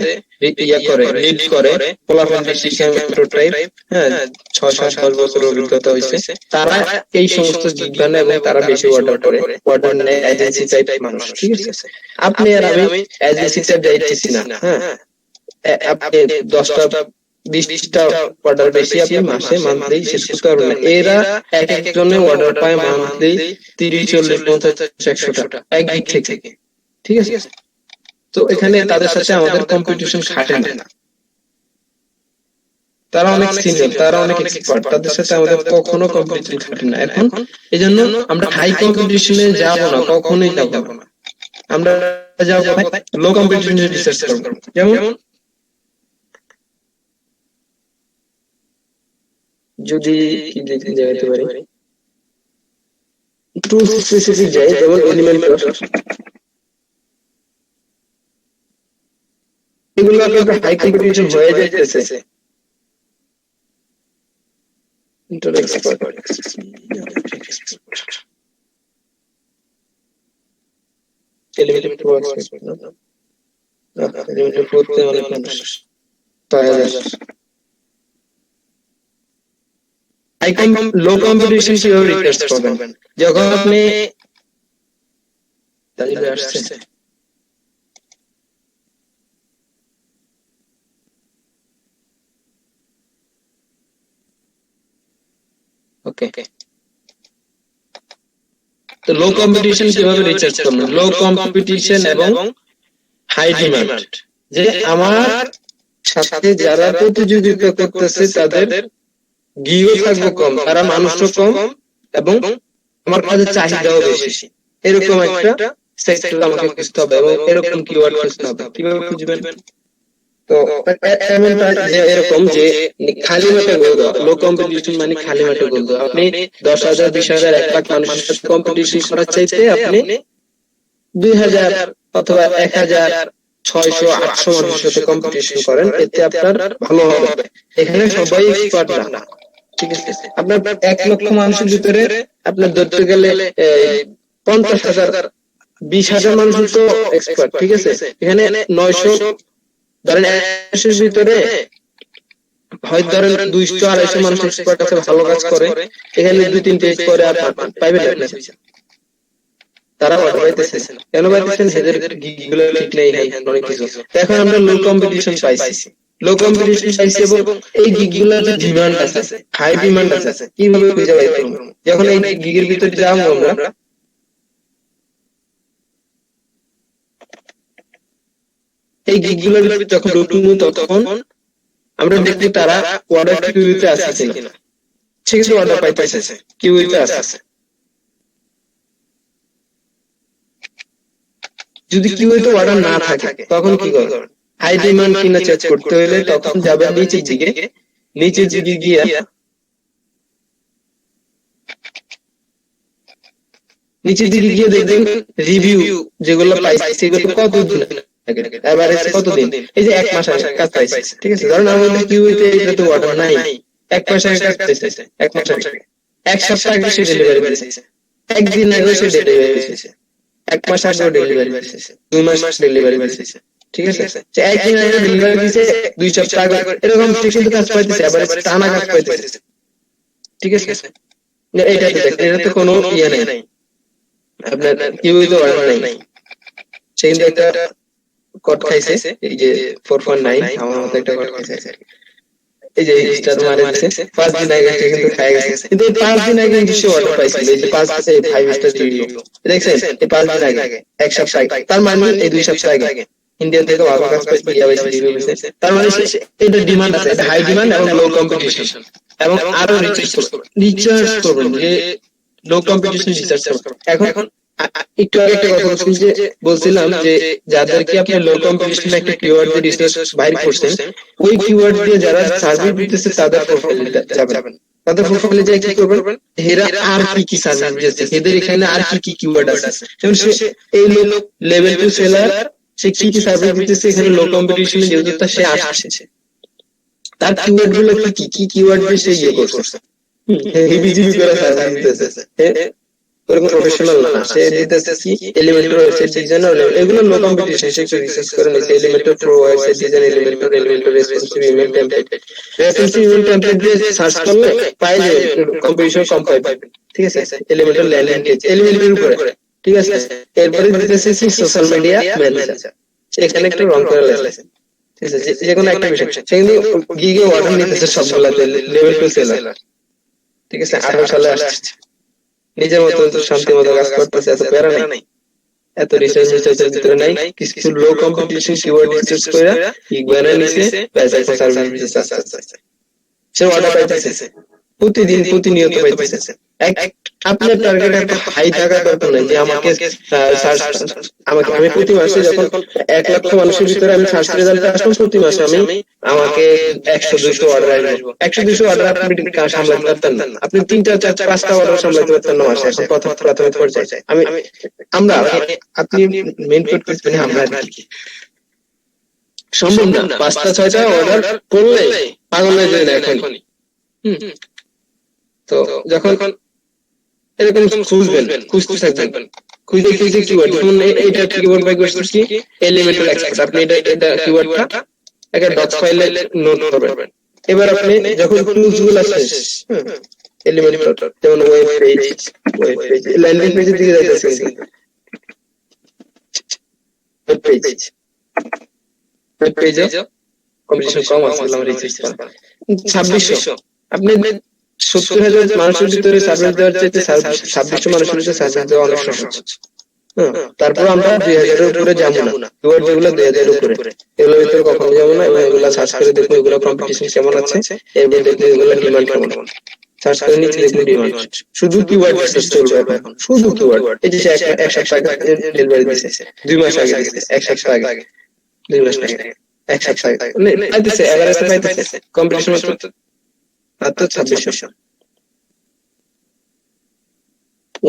লিড করে পোলাপান ডিসিশন প্রোটোটাইপ, হ্যাঁ, 6-7-10 বছর অভিজ্ঞতা হয়েছে, তারা এই সমস্ত বিজ্ঞান এবং তারা বেশি অর্ডার করে, অর্ডার নেয় এজেন্সি টাইপ মানুষ, ঠিক আছে। আপনি আর আমি এজেন্সি টাইপ যাইতেছি না, হ্যাঁ, আপনি 10টা 20টা অর্ডার বেশি আপনি মাসে মান্থলি শেষ করতে পারবেন না। এরা এক একজনে অর্ডার পায় মান্থলি 30-40-50-100 টাকা এক দিক থেকে, ঠিক আছে। তো এখানে তাদের সাথে আমাদের কম্পিটিশন খাটে না, তারা অনেক সিনিয়র, তারা অনেক এক্সপার্ট, তাদের সাথে আমাদের কখনো কম্পিটিশন খাটে না। এখন এই জন্য আমরা হাই কম্পিটিশনে যাবো না, কখনোই যাবো না। আমরা যাবো লো কম্পিটিশনে রিসার্চ করবো। যেমন যদি কি দেখতে যাইতে পারি একটু স্পেসিফিক যাই, যেমন এলিমেন্ট এগুলো আপনাদের হাই কম্পিটিশন হয়ে যাইতেছে। লো কম্পিটিশন কিভাবে রিসার্চ করবেন? যখন আপনি আসছে ওকে, তো লো কম্পিটিশন কিভাবে রিসার্চ করবেন? লো কম্পিটিশন এবং হাই ডিমান্ড, যে আমার সাথে যারা প্রতিযোগিতা করতেছে তাদের গিও থাকবে কম, তারা মানুষও কম এবং আমার কাছে চাহিদাও বেশি, এরকম একটা সেক্টর আমাকে খুঁজতে হবে এবং এরকম কিওয়ার্ড খুঁজতে হবে। কিভাবে খুঁজবেন? তো এমনটা যে এরকম যে খালি মাঠে গোল দেওয়া, লো কম্পিটিশন মানে খালি মাঠে গোল দেওয়া। আপনি 10,000 20,000 1 লাখ মানুষের সাথে কম্পিটিশন করার চাইতে আপনি 2,000 অথবা 1,600-800 মানুষের সাথে কম্পিটিশন করেন, এতে আপনার ভালো হবে। এখানে সবাই এক্সপার্ট না, ঠিক আছে। আপনার 1 লক্ষ মানুষের ভিতরে আপনার ধরতে গেলে 50,000 20,000 মানুষ তো এক্সপার্ট, ঠিক আছে। এখানে 900 ধরেন 100 ভিতরে হয়তো ধরেন 200-250 মানুষ এক্সপার্ট আছে, ভালো কাজ করে, এখানে 2-3 পেজ করে আর পাইবেন না, তারা অর্ডার পাইতেছে। কেন পাইতেছেন? এদের গিগুলো ঠিক নেই, অনেক কিছু। এখন আমরা লো কম্পিটিশন পাইছি, লো কম্পিটিশন পাইছি এবং এই গিগুলোর যে ডিমান্ড আছে, হাই ডিমান্ড আছে, কিভাবে খুঁজে পাই? যখন এই গিগের ভিতরে যাবো আমরা, এই গিগগুলোর ভিতরে যখন ঢুকবো তখন আমরা দেখবো তারা অর্ডার কিউতে আছে কিনা। সে কিন্তু অর্ডার পাইতেছে, কিউতে আছে। যদি কিউতে অর্ডার না থাকে তখন কি করবেন? হাই ডিমান্ড কিনা চেক করতে হলে তখন যাবেন নিচের দিকে গিয়ে দেখবেন রিভিউ যেগুলো পাইছে সেগুলো কত দিন এভারেজ কতদিন, এই যে 1 মাস আগে কাজ পাইছে, ঠিক আছে। ধরুন আমাদের কিউতে এটা তো অর্ডার নাই, 1 মাস আগে কাজ পাইছে, 1 মাস আগে, 1 সপ্তাহ আগে সে ডেলিভারি দিয়েছে, 1 দিন আগে সে ডেলিভারি দিয়েছে, 1 মাস আগে ডেলিভারি দিয়েছে, 2 মাস ডেলিভারি দিয়েছে, ঠিক আছে। সে 1 দিন আগে ডেলিভারি দিয়েছে, 2 সপ্তাহ আগে, এরকম ঠিক কিন্তু কাজ পাইতেছে, আবার টানা কাজ পাইতেছে, ঠিক আছে। এইটাতে দেখেন, এটাতে কোনো ইয়ে নাই, আপনার কিউতে অর্ডার নাই, সে কিন্তু একটা কোড খাইছে, এই যে 4.9 আমার মতো একটা কোড খাইছে, এই যে স্টার মারে দিয়েছে 5 দিন আগে কিন্তু খাই গেছে, কিন্তু 5 দিন আগে কিন্তু সে অর্ডার পাইছে, এই যে 5 স্টার রিভিউ দেখছেন, এই 5 দিন আগে, 1 সপ্তাহ আগে, তার মানে এই 2 সপ্তাহ আগে ইন্ডিয়া থেকে ভালো কাজ পাইছে, রিভিউ হইছে, তার মানে এটা ডিমান্ড আছে, এটা হাই ডিমান্ড এবং লো কম্পিটিশন। এবং আরো রিসার্চ করবেন যে লো কম্পিটিশন রিসার্চ করবেন। এখন একটু আগে একটা কথা বলছিলাম যে যাদেরকে আপনি লো কম্পিটিশন একটা কিওয়ার্ড দিয়ে রিসার্চ বাইর করছেন, ওই কিওয়ার্ড দিয়ে যারা সার্ভিস দিতেছে তাদের প্রোফাইলে যাবেন, তাদের প্রোফাইলে যাই কি করবেন, এরা আর কি সার্ভিস দিতেছে, এদের এখানে আর কি কিওয়ার্ড আছে, যেমন সে এই লোক লেভেল 2 সেলার, সে কি সার্ভিস দিতেছে, এখানে লো কম্পিটিশনে যেহেতু সে আসছে, তার কিওয়ার্ড গুলো কি কিওয়ার্ড দিয়ে সে ইয়ে করছে, হেভিজিবি করে সার্ভিস দিতেছে, ওরকম প্রফেশনাল না, সে দিতেছে কি এলিমেন্টর ওয়েবসাইট ডিজাইনার, এগুলো লো কম্পিটিশন, সে একটু রিসার্চ করে নিয়েছে Elementor pro website design, Elementor responsive email template. Responsive email template দিয়ে সার্চ করলে পাই যে কম্পিটিশন কম পাইবে, ঠিক আছে। এলিমেন্টর ল্যান্ডিং পেজ এলিমেন্টের উপরে, ঠিক আছে। এরপরে দিতেছে সোশ্যাল মিডিয়া ম্যানেজার, এখানে একটু রং করে লেখা, ঠিক আছে। যে কোনো একটা বিষয় সে কিন্তু গিগে অর্ডার নিতেছে সবগুলাতে, লেভেল 2 সেলার, ঠিক আছে। 18 সালে আসছে, নিজের মতো শান্তি মতো কাজ করতেছে, এত প্যারা নাই, এত রিসার্চের ভিতরে নাই, কিছু লো কম্পিটিশন কিওয়ার্ড রিসার্চ করে ইগবানা নিছে, পয়সা সার্ভিস আছে, সে অর্ডার পাইতেছে প্রতিদিন, প্রতিনিয়ত পাইতেছে। আপনার টার্গেট একটা হাই থাকা দরকার নাই যে আমাকে আমি প্রতি মাসে যখন 1 লক্ষ মানুষের ভিতরে আমি সার্চ রেজাল্টে আসলাম, প্রতি মাসে আমি আমাকে 100-200 অর্ডার আসবো। 100-200 অর্ডার আপনি সামলাতে পারতেন না, আপনি 3টা 4টা 5টা অর্ডার সামলাতে পারতেন না মাসে। এখন প্রাথমিক পর্যায়ে আমরা আপনি মেইন কোড করতেন, আমরা আর কি সম্ভব না 5টা 6টা অর্ডার করলে পাগল হয়ে যায় না এখনই। তো যখন এরকম খুঁজতে থাকবেন, খুঁজে কিওয়ার্ড, যেমন এটা কিওয়ার্ড বাই করছি কি এলিমেন্টাল এক্সপার্ট, আপনি এটা কিওয়ার্ডটা একটা ডক ফাইলে নোট করবেন। এবার আপনি যখন টুলস গুলো শেষ, এলিমেন্টাল যেমন ওয়েব পেজ ল্যান্ডিং পেজের দিকে যাইতেছে, ওয়েব পেজে কম্পিটিশন কম আছে, আমরা রিসার্চ করা 2600, আপনি 70,000 মানুষের ভিতরে সার্ভিস দেওয়ার চাইতে 2600 মানুষের ভিতরে সার্ভিস দেওয়া অনেক সহজ। তারপর আমরা 2000 এর উপরে যাবো না, কিওয়ার্ড যেগুলো 2000 এর উপরে এগুলোর ভিতরে কখনো যাবো না, এবং এগুলো সার্চ করে দেখবো এগুলো কম্পিটিশন কেমন আছে, এরপর দেখবো এগুলো ডিমান্ড কেমন, সার্চ করে নিচে দেখবো ডিমান্ড। শুধু কিওয়ার্ড রিসার্চ চলবে এখন, শুধু কিওয়ার্ড। এই যে এক সপ্তাহ আগে ডেলিভারি দিয়েছে, 2 মাস আগে দিয়েছে, এক সপ্তাহ আগে, 2 মাস আগে, এক সপ্তাহ আগে পাইতেছে, এভারেজে পাইতেছে কম্পিটিশন মাত্র 2600।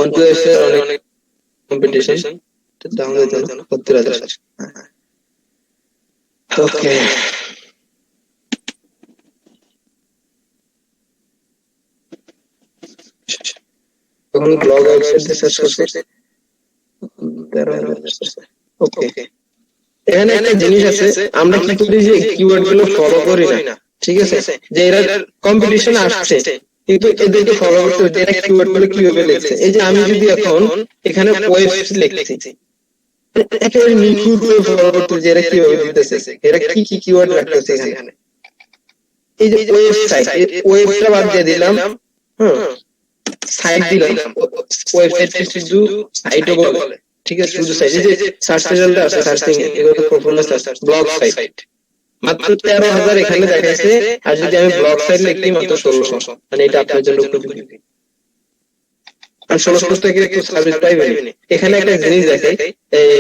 OnePlus এর অনেক কম্পিটিশন, দাম দিতে না 70,000। ওকে, তখন ব্লগ ওয়েবসাইট দিয়ে সার্চ করছে 13,000। ওকে, এখানে একটা জিনিস আছে, আমরা কি করি যে কিওয়ার্ড গুলো ফলো করি না, ঠিক আছে। যে এরা কম্পিটিশন আসছে কিন্তু এদেরকে ফলো করতে হচ্ছে, এরা কিওয়ার্ড গুলো কিভাবে লিখছে। এই যে আমি যদি এখন এখানে ওয়েবসাইট লিখছি, একেবারে নিখুঁত করে ফলো করতে যে এরা কিভাবে দিতেছে, এরা কি কিওয়ার্ড রাখতেছে এখানে। এই যে ওয়েবসাইট, ওয়েবটা বাদ দিয়ে দিলাম, সাইট দিলাম, ওয়েবসাইট শুধু সাইটও বলে, ঠিক আছে, শুধু সাইট। এই যে সার্চ রেজাল্টে আছে, সার্চিং এগুলো তো পপুলার সার্চ, ব্লগ সাইট মাত্র 13,000 এখানে দেখাইছে, আর যদি আমি ব্লগ সাইট লিখি মাত্র 1600, মানে এটা আপনার জন্য উপযোগী। আর 1600 থেকে একটু সার্ভিস পাইবেন। এখানে একটা জিনিস দেখাই, এই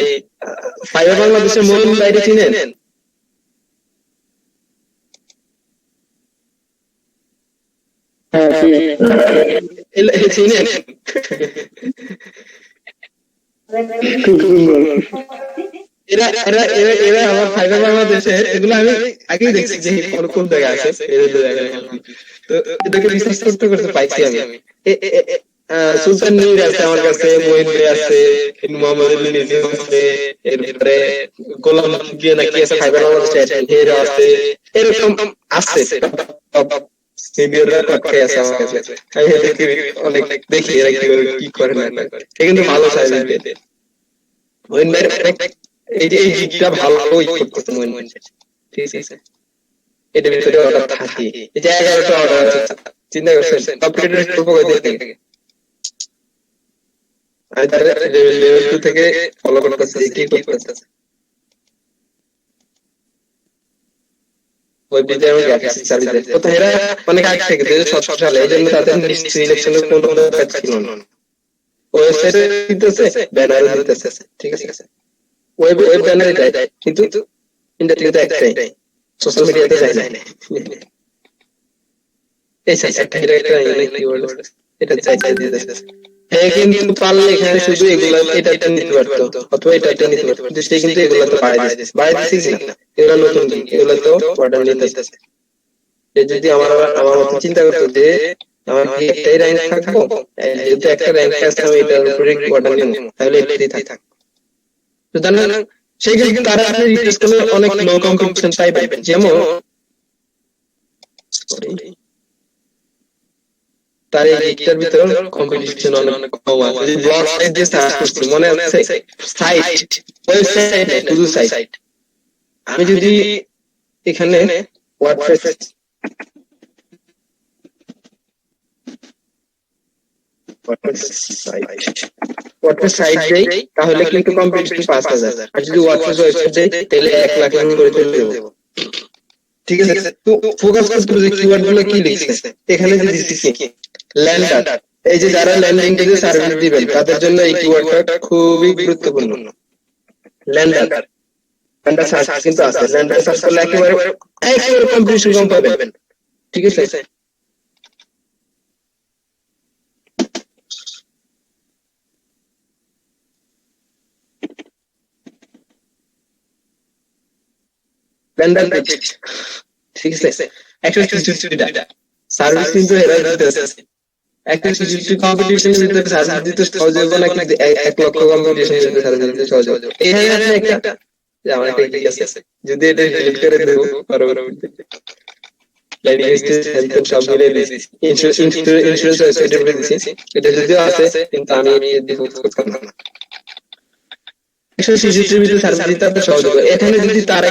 ফাইবার বাংলাদেশের মইন বাইরে চিনেন? চিনেন? এরা এরা এরা এরা আমার ফাইবার বাংলাদেশে, এগুলো আমি আগেই দেখছি যে কোন জায়গায় আছে, তো এটাকে রিসার্চ করতে করতে পাইছি আমি। সুলতান নীর আছে আমার কাছে, মহিন ভাই আছে, মোহাম্মদ আলী নিজে আছে, এরপরে গোলাম গিয়ে নাকি আছে ফাইবার বাংলাদেশে, এর আছে, এরকম আছে সিনিয়ররা পক্ষে আছে আমার কাছে। আমি অনেক দেখি এরা কি করে না করে, কিন্তু ভালো সার্ভিস পেতে মহিন ভাই এই যে এই জিগটা ভালোই করতে মহিন ভাই, ঠিক আছে। এটার ভিতরে অর্ডার থাকে, এই যে 11টা অর্ডার আছে, চিন্তা করছেন কম্পিউটার প্রোগ্রাম দেখে আর তারা লেভেল 2 থেকে ফলো করতেছে, কি করতেছে ওয়েব ডিজাইন এবং গ্রাফিক্স সার্ভিস। তো এরা অনেক আগে থেকে 2017 সালে, এইজন্য তাদের সিলেকশনের কোনো কাজ ছিল না। ওয়েবসাইটে দিতেছে, ব্যানারে দিতেছে, ঠিক আছে। ওয়েব ব্যানারে দেয়, কিন্তু ইন্ডাস্ট্রিতে একটাই, সোশ্যাল মিডিয়াতে যায় না। এই একটা কিওয়ার্ড এটা চাই দিতেছে, কিন্তু পারলে এখানে শুধু এগুলা এটা নিতে পারতো, অথবা এটা নিতে পারতো, কিন্তু সে কিন্তু এগুলা তো বাড়াই দিচ্ছে না, এগুলা নতুন, এগুলা তো অর্ডার নিতেছে। যদি আমার মতো চিন্তা করতো যে আমার কি একটাই র্যাঙ্ক থাকবো? যেহেতু একটা র্যাঙ্ক আছে আমি এটার উপরে অর্ডার নেব, তাহলে এটাই থাক। সুতরাং সেই ক্ষেত্রে তারা আপনি রিকোয়েস্ট করলে অনেক লো কম্পিটিশন পাইবেন। যেমন তার এই গিকটার ভিতরে কম্পিটিশন অনেক কম আছে। যদি ব্লগ সাইট দিয়ে সার্চ করছি, মনে আছে সাইট, ওয়েবসাইট না, শুধু সাইট। আমি যদি এখানে ওয়ার্ডপ্রেস সাইট দেই, তাহলে কিন্তু কম্পিটিশন 5000। আর যদি ওয়ার্ডপ্রেস ওয়েবসাইট দেই, তাহলে 1 লাখ করে দেব। ঠিক আছে, তো ফোকাস করতে হবে কিওয়ার্ড গুলো কি লিখছে। এখানে যে দিচ্ছি কি ল্যান্ডার, এই যে যারা ল্যান্ডিং পেজে সার্ভিস দিবেন তাদের জন্য এই কিওয়ার্ডটা খুবই গুরুত্বপূর্ণ। ল্যান্ডার সার্চ কিন্তু আছে, ল্যান্ডার সার্চ করলে একেবারে কম্পিটিশন কম পাবেন। ঠিক আছে, ল্যান্ডার পেজ। ঠিক আছে, 163টা সার্ভিস কিন্তু এরা দিতেছে। একটা সিসিটিভি কম্পিটিশনের ভিতরে সার্ভিস দিতে সহজ হবে না, কিন্তু 1 লক্ষ কম্পিটিশনের ভিতরে সার্ভিস দিতে সহজ হবে। এখানে আপনি একটা যে আমার একটা ঠিক আছে, যদি এটা ডিলিট করে দেব পরবর্তীতে লাইডিং স্টেজ হেল্প সব মিলে দিছি, ইন্স্যুরেন্স ওয়েবসাইটে বলে দিছি, এটা যদিও আছে কিন্তু আমি ডিফল্ট করতাম না। সিসিটিভিতে সার্ভিস দিতে আপনার সহজ হবে। এখানে যদি তার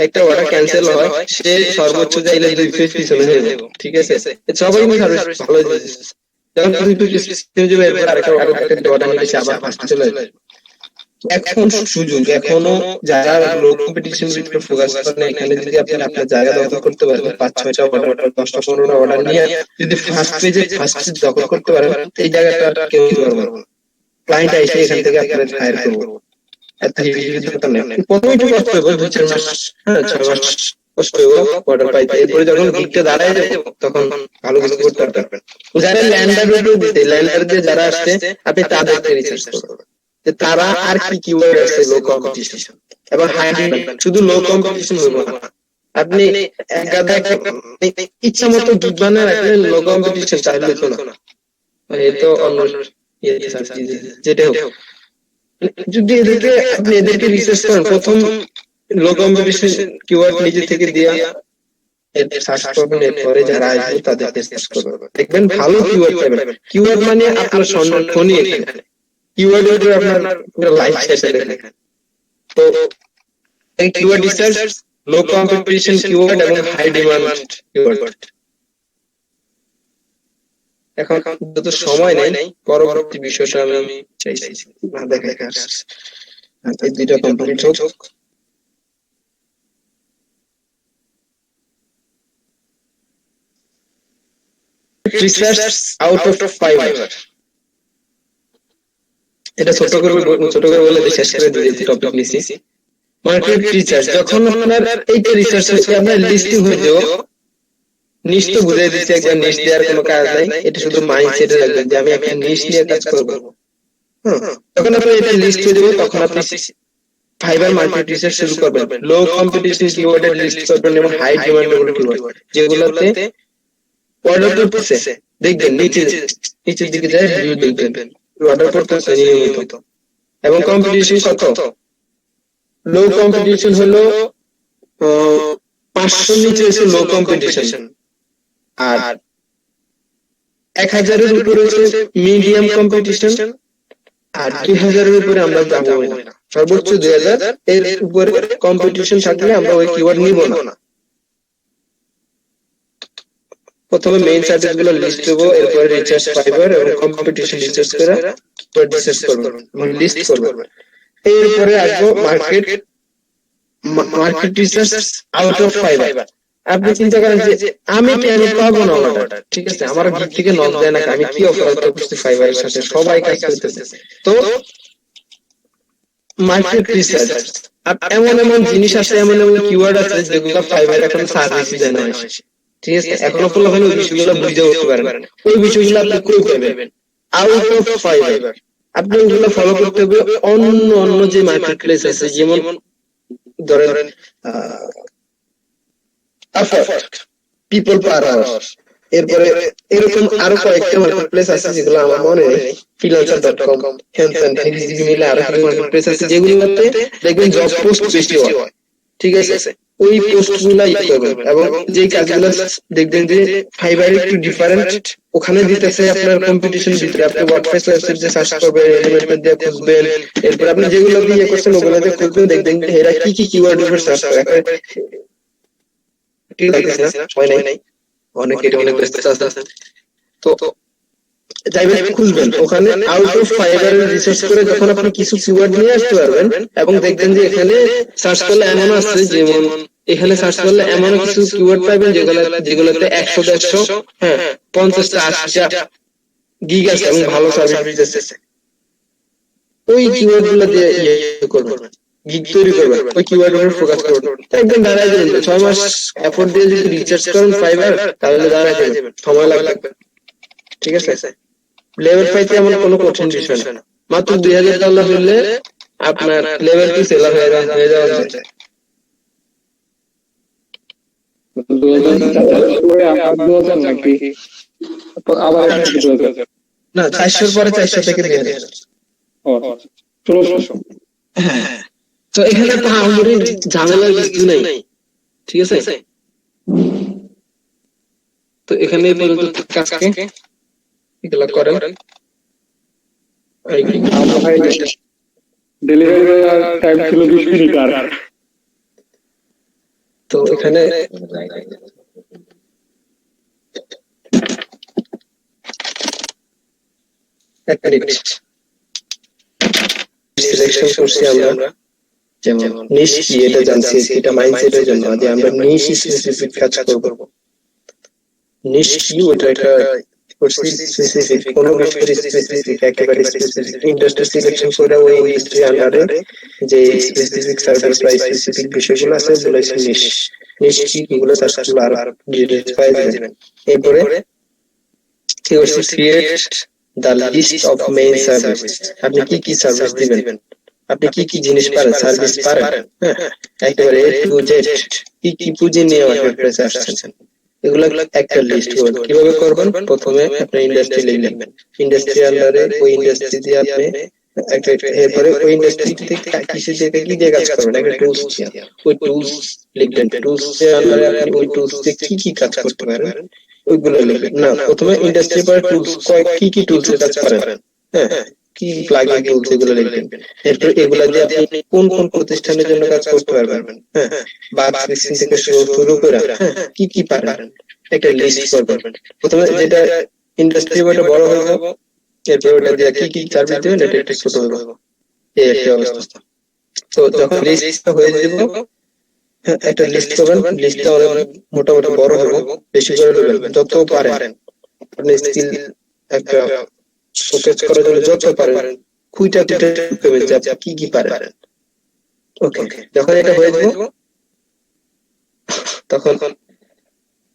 একটা অর্ডার ক্যান্সেল হয়, সে সর্বোচ্চ চাইলে 2 পেজ পিছনে হয়ে যাবে। ঠিক আছে, সবাই সার্ভিস ভালো দিচ্ছে। যখন 2 পেজ পিছনে যাবে, এরপর আরেকটা অর্ডার নিয়ে আবার ফার্স্টে চলে আসবে। এখন সুযোগ, এখনো যারা লো কম্পিটিশন ভিতরে ফোকাস করেন, এখানে যদি আপনি আপনার জায়গা দখল করতে পারেন, 5-6টা অর্ডার, 10টা 15টা অর্ডার নিয়ে যদি ফার্স্ট পেজে দখল করতে পারেন, এই জায়গাটা কেউ দিতে পারবে না। ক্লায়েন্ট এসে এখান থেকে আপনার হায়ার করবো। এত হিসেবে দরকার নেই, প্রথমে একটু কষ্ট হবে, 2-4 মাস, 6 মাস কষ্ট হবে অর্ডার পাইতে। এরপরে যখন গিগটা দাঁড়ায় যাবে, তখন ভালো কিছু করতে পারবেন। যারা ল্যান্ডার ভিডিও দিতে, ল্যান্ডার দিয়ে যারা আসছে, আপনি তাদেরকে রিসার্চ করবেন যে তারা আর কি কিওয়ার্ড আছে লো কম্পিটিশন এবং হাই ডিমান্ড। শুধু লো কম্পিটিশন হবে না, আপনি ইচ্ছা মতো গিগ বানায় রাখলে লো কম্পিটিশন চাইলে তো না, এই তো অন্য যেটা হোক। যদি আপনি এদেরকে রিসার্চ করেন, প্রথম লো কম্পিটিশন কিওয়ার্ড নিজে থেকে দিয়া সার্চ করবেন, এরপরে যারা আসবে তাদেরকে সার্চ করবেন, দেখবেন ভালো কিওয়ার্ড পাবেন। কিওয়ার্ড মানে আপনার স্বর্ণের খনি। এখানে কিওয়ার্ড এর আপনার পুরো লাইফ সাইকেল দেখেন। তো এই কিওয়ার্ড রিসার্চ, লো কম্পিটিশন কিওয়ার্ড এবং হাই ডিমান্ড কিওয়ার্ড। এখন যত সময় নাই, পরবর্তী বিষয়টা আমি চাইছি না দেখা এই দুইটা কমপ্লিট হোক। রিসার্চ আউট অফ ফাইবার, এটা ছোট করে বলে শেষ করে দিয়েছি টপিক নিছি। মার্কেট রিসার্চ, যখন আপনার এইটা রিসার্চ হচ্ছে আপনার লিস্টিং হয়ে যাবে, নিশ তো বুঝাই দিচ্ছি, একবার নিশ দেওয়ার কোনো কাজ নাই, এটা শুধু মাইন্ডসেটে রাখবেন যে আমি একটা নিশ নিয়ে কাজ করবো। যখন আপনি এটা লিস্ট হয়ে যাবে, তখন আপনি ফাইবার মার্কেট রিসার্চ শুরু করবেন। লো কম্পিটিশন কিওয়ার্ডের লিস্ট করবেন এবং হাই ডিমান্ডেবল কিওয়ার্ড যেগুলোতে অর্ডার করতেছে, দেখবেন নিচের দিকে যায় রিভিউ দেখবেন, অর্ডার করতেছে নিয়মিত। এবং কম্পিটিশন কত? লো কম্পিটিশন হলো 500 নিচে এসে লো কম্পিটিশন, আর 1000-এর উপরে হচ্ছে মিডিয়াম কম্পিটিশন, আর 2000-এর উপরে আমরা যাবো না। সর্বোচ্চ 2000 এর উপরে কম্পিটিশন থাকলে আমরা ওই কিওয়ার্ড নিব না। প্রথমে মেইন সার্ভিস গুলো লিস্ট করব, এরপরে রিসার্চ ফাইবার এবং কম্পিটিশন রিসার্চ করে কিওয়ার্ড রিসার্চ করব এবং লিস্ট করব। এরপরে আসবো market research out of fibre. আপনি চিন্তা করেন যে আমি কেন পাবো না অর্ডার, ঠিক আছে, আমার গিগ থেকে নক দেয় না, আমি কি অফার করতে ফাইবারের সাথে, সবাই কাজ করতেছে। তো মার্কেট রিসার্চ, এমন জিনিস আছে, এমন কিওয়ার্ড আছে যেগুলো ফাইবার এখন সার্ভিস দেয় না, ঠিক আছে, এখনো ফুল ওই বিষয়গুলো বুঝতে উঠতে পারেন। ওই বিষয়গুলো আপনি কই পাবেন? Out of fibre. আপনি ওগুলো ফলো করতে হবে অন্য যে মার্কেট প্লেস আছে, যেমন ধরেন আপওয়ার্ক, পিপল পার আওয়ার, এরপরে এরকম আরো কয়েকটা মার্কেটপ্লেস আছে যেগুলো আমার মনে নেই, freelancer.com, হ্যানত্যান, হিজিবিজি মিলে আরো কিছু মার্কেটপ্লেস আছে যেগুলোতে দেখবেন জব পোস্ট বেশি হয়, ঠিক আছে? ওই পোস্ট গুলাই করবেন এবং যে কাজগুলো দেখবেন যে ফাইবার একটু ডিফারেন্ট, ওখানে দিতেছে আপনার কম্পিটিশন ভিতরে, আপনি ওয়ার্ডপ্রেস ওয়েবসাইটে সার্চ করবেন, এলিমেন্ট দিয়ে খুঁজবেন, এরপর আপনি যেগুলো দিয়ে করছেন ওগুলোতে খুঁজবেন, দেখবেন যে এরা কি কি কিওয়ার্ড উপর সার্চ করে। ঠিক আছে না? সময় নাই, অনেক এটা অনেক ব্যস্ত আছে। তো যাইবেন খুঁজবেন ওখানে, আউট অফ ফাইবারের রিসার্চ করে যখন আপনি কিছু কিওয়ার্ড নিয়ে আসতে পারবেন এবং দেখবেন যে এখানে সার্চ করলে এমন আছে, যেমন এখানে সার্চ করলে এমন কিছু কিওয়ার্ড পাবেন যেগুলোতে 100 হ্যাঁ 50টা 80টা গিগ আছে এবং ভালো সার্ভিস দিতেছে। ওই কিওয়ার্ড গুলো দিয়ে করবেন, গিগ তৈরি করবেন, ওই কিওয়ার্ড উপর ফোকাস করবেন, একদম দাঁড়ায় যাবেন। 6 মাস এফোর্ট দিয়ে যদি রিসার্চ করেন ফাইবার, তাহলে দাঁড়ায় যাবেন, সময় লাগবে। ঠিক আছে? লেভেল 5 এমন কোনো কঠিন বিষয় না, মাত্র $2000 হলে আপনার লেভেল 2 সেলার হয়ে যাওয়া যায়। 2000 নাকি আবার 2000? না, 400 পরে 400 থেকে 2000। ও 1600। হ্যাঁ, তো এখানে তো আমাদের ঝামেলার কিছু নাই, ঠিক আছে? তো এখানে পর্যন্ত আজকে এগুলা করেন। ডেলিভারি টাইম ছিল 20 মিনিট। আর তো এখানে এক মিনিট সিলেকশন করছি আমরা, যেমন নিশ কি এটা জানছি, এটা মাইন্ডসেটের জন্য যে আমরা নিশ স্পেসিফিক কাজ করব। নিশ কি ওটা একটা করছি স্পেসিফিক, কোন বিষয়ের স্পেসিফিক, একেবারে স্পেসিফিক ইন্ডাস্ট্রি সিলেকশন করে ওই ইন্ডাস্ট্রি আন্ডারে যে স্পেসিফিক সার্ভিস বা স্পেসিফিক বিষয়গুলো আছে ওগুলো নিশ। নিশ কি এগুলো সার্চ করলে আর ডিটেইলস পাই যাবেন। এরপরে কি করছি, create the list of main service. আপনি কি কি সার্ভিস দিবেন, আপনি কি কি জিনিস পারেন, সার্ভিস পারেন, একেবারে এ টু জেড কি কি পুঁজি নিয়ে মার্কেটপ্লেসে আসছেন, এগুলো একটা লিস্ট করবেন। কিভাবে করবেন, প্রথমে আপনি ইন্ডাস্ট্রি লিখবেন, ইন্ডাস্ট্রি আন্ডারে ওই ইন্ডাস্ট্রি দিয়ে আপনি একটা, এরপরে ওই ইন্ডাস্ট্রি থেকে কিসে থেকে কি দিয়ে কাজ করবেন, একটা টুলস দিয়ে ওই টুলস লিখবেন, টুলস এর আন্ডারে আপনি ওই টুলস দিয়ে কি কি কাজ করতে পারেন ওইগুলো লিখবেন। না, প্রথমে ইন্ডাস্ট্রি পরে টুলস কি কি টুলস এর কাজ পারেন, হ্যাঁ কি প্লাগইন টুলস এগুলো লিখবেন। এরপর এগুলা দিয়ে আপনি কোন কোন প্রতিষ্ঠানের জন্য কাজ করতে পারবেন, হ্যাঁ বাগ ফিক্সিং থেকে শুরু করে কি কি পারেন একটা লিস্ট করবেন। প্রথমে যেটা ইন্ডাস্ট্রি বইটা বড় হয়ে যাবে, এরপর ওটা দিয়ে কি কি সার্ভিস দিবেন এটা একটু ছোট হবে, এই একটা অবস্থা। তো যখন লিস্ট হয়ে যাবে, একটা লিস্ট করবেন, লিস্টটা অনেক মোটামুটি বড় হবে, বেশি করে নেবেন যত পারেন। আপনি স্কিল একটা শোকেস করার জন্য যত পারেন খুইটা করবেন যে আপনি কি কি পারেন। ওকে, যখন এটা হয়ে যাবে তখন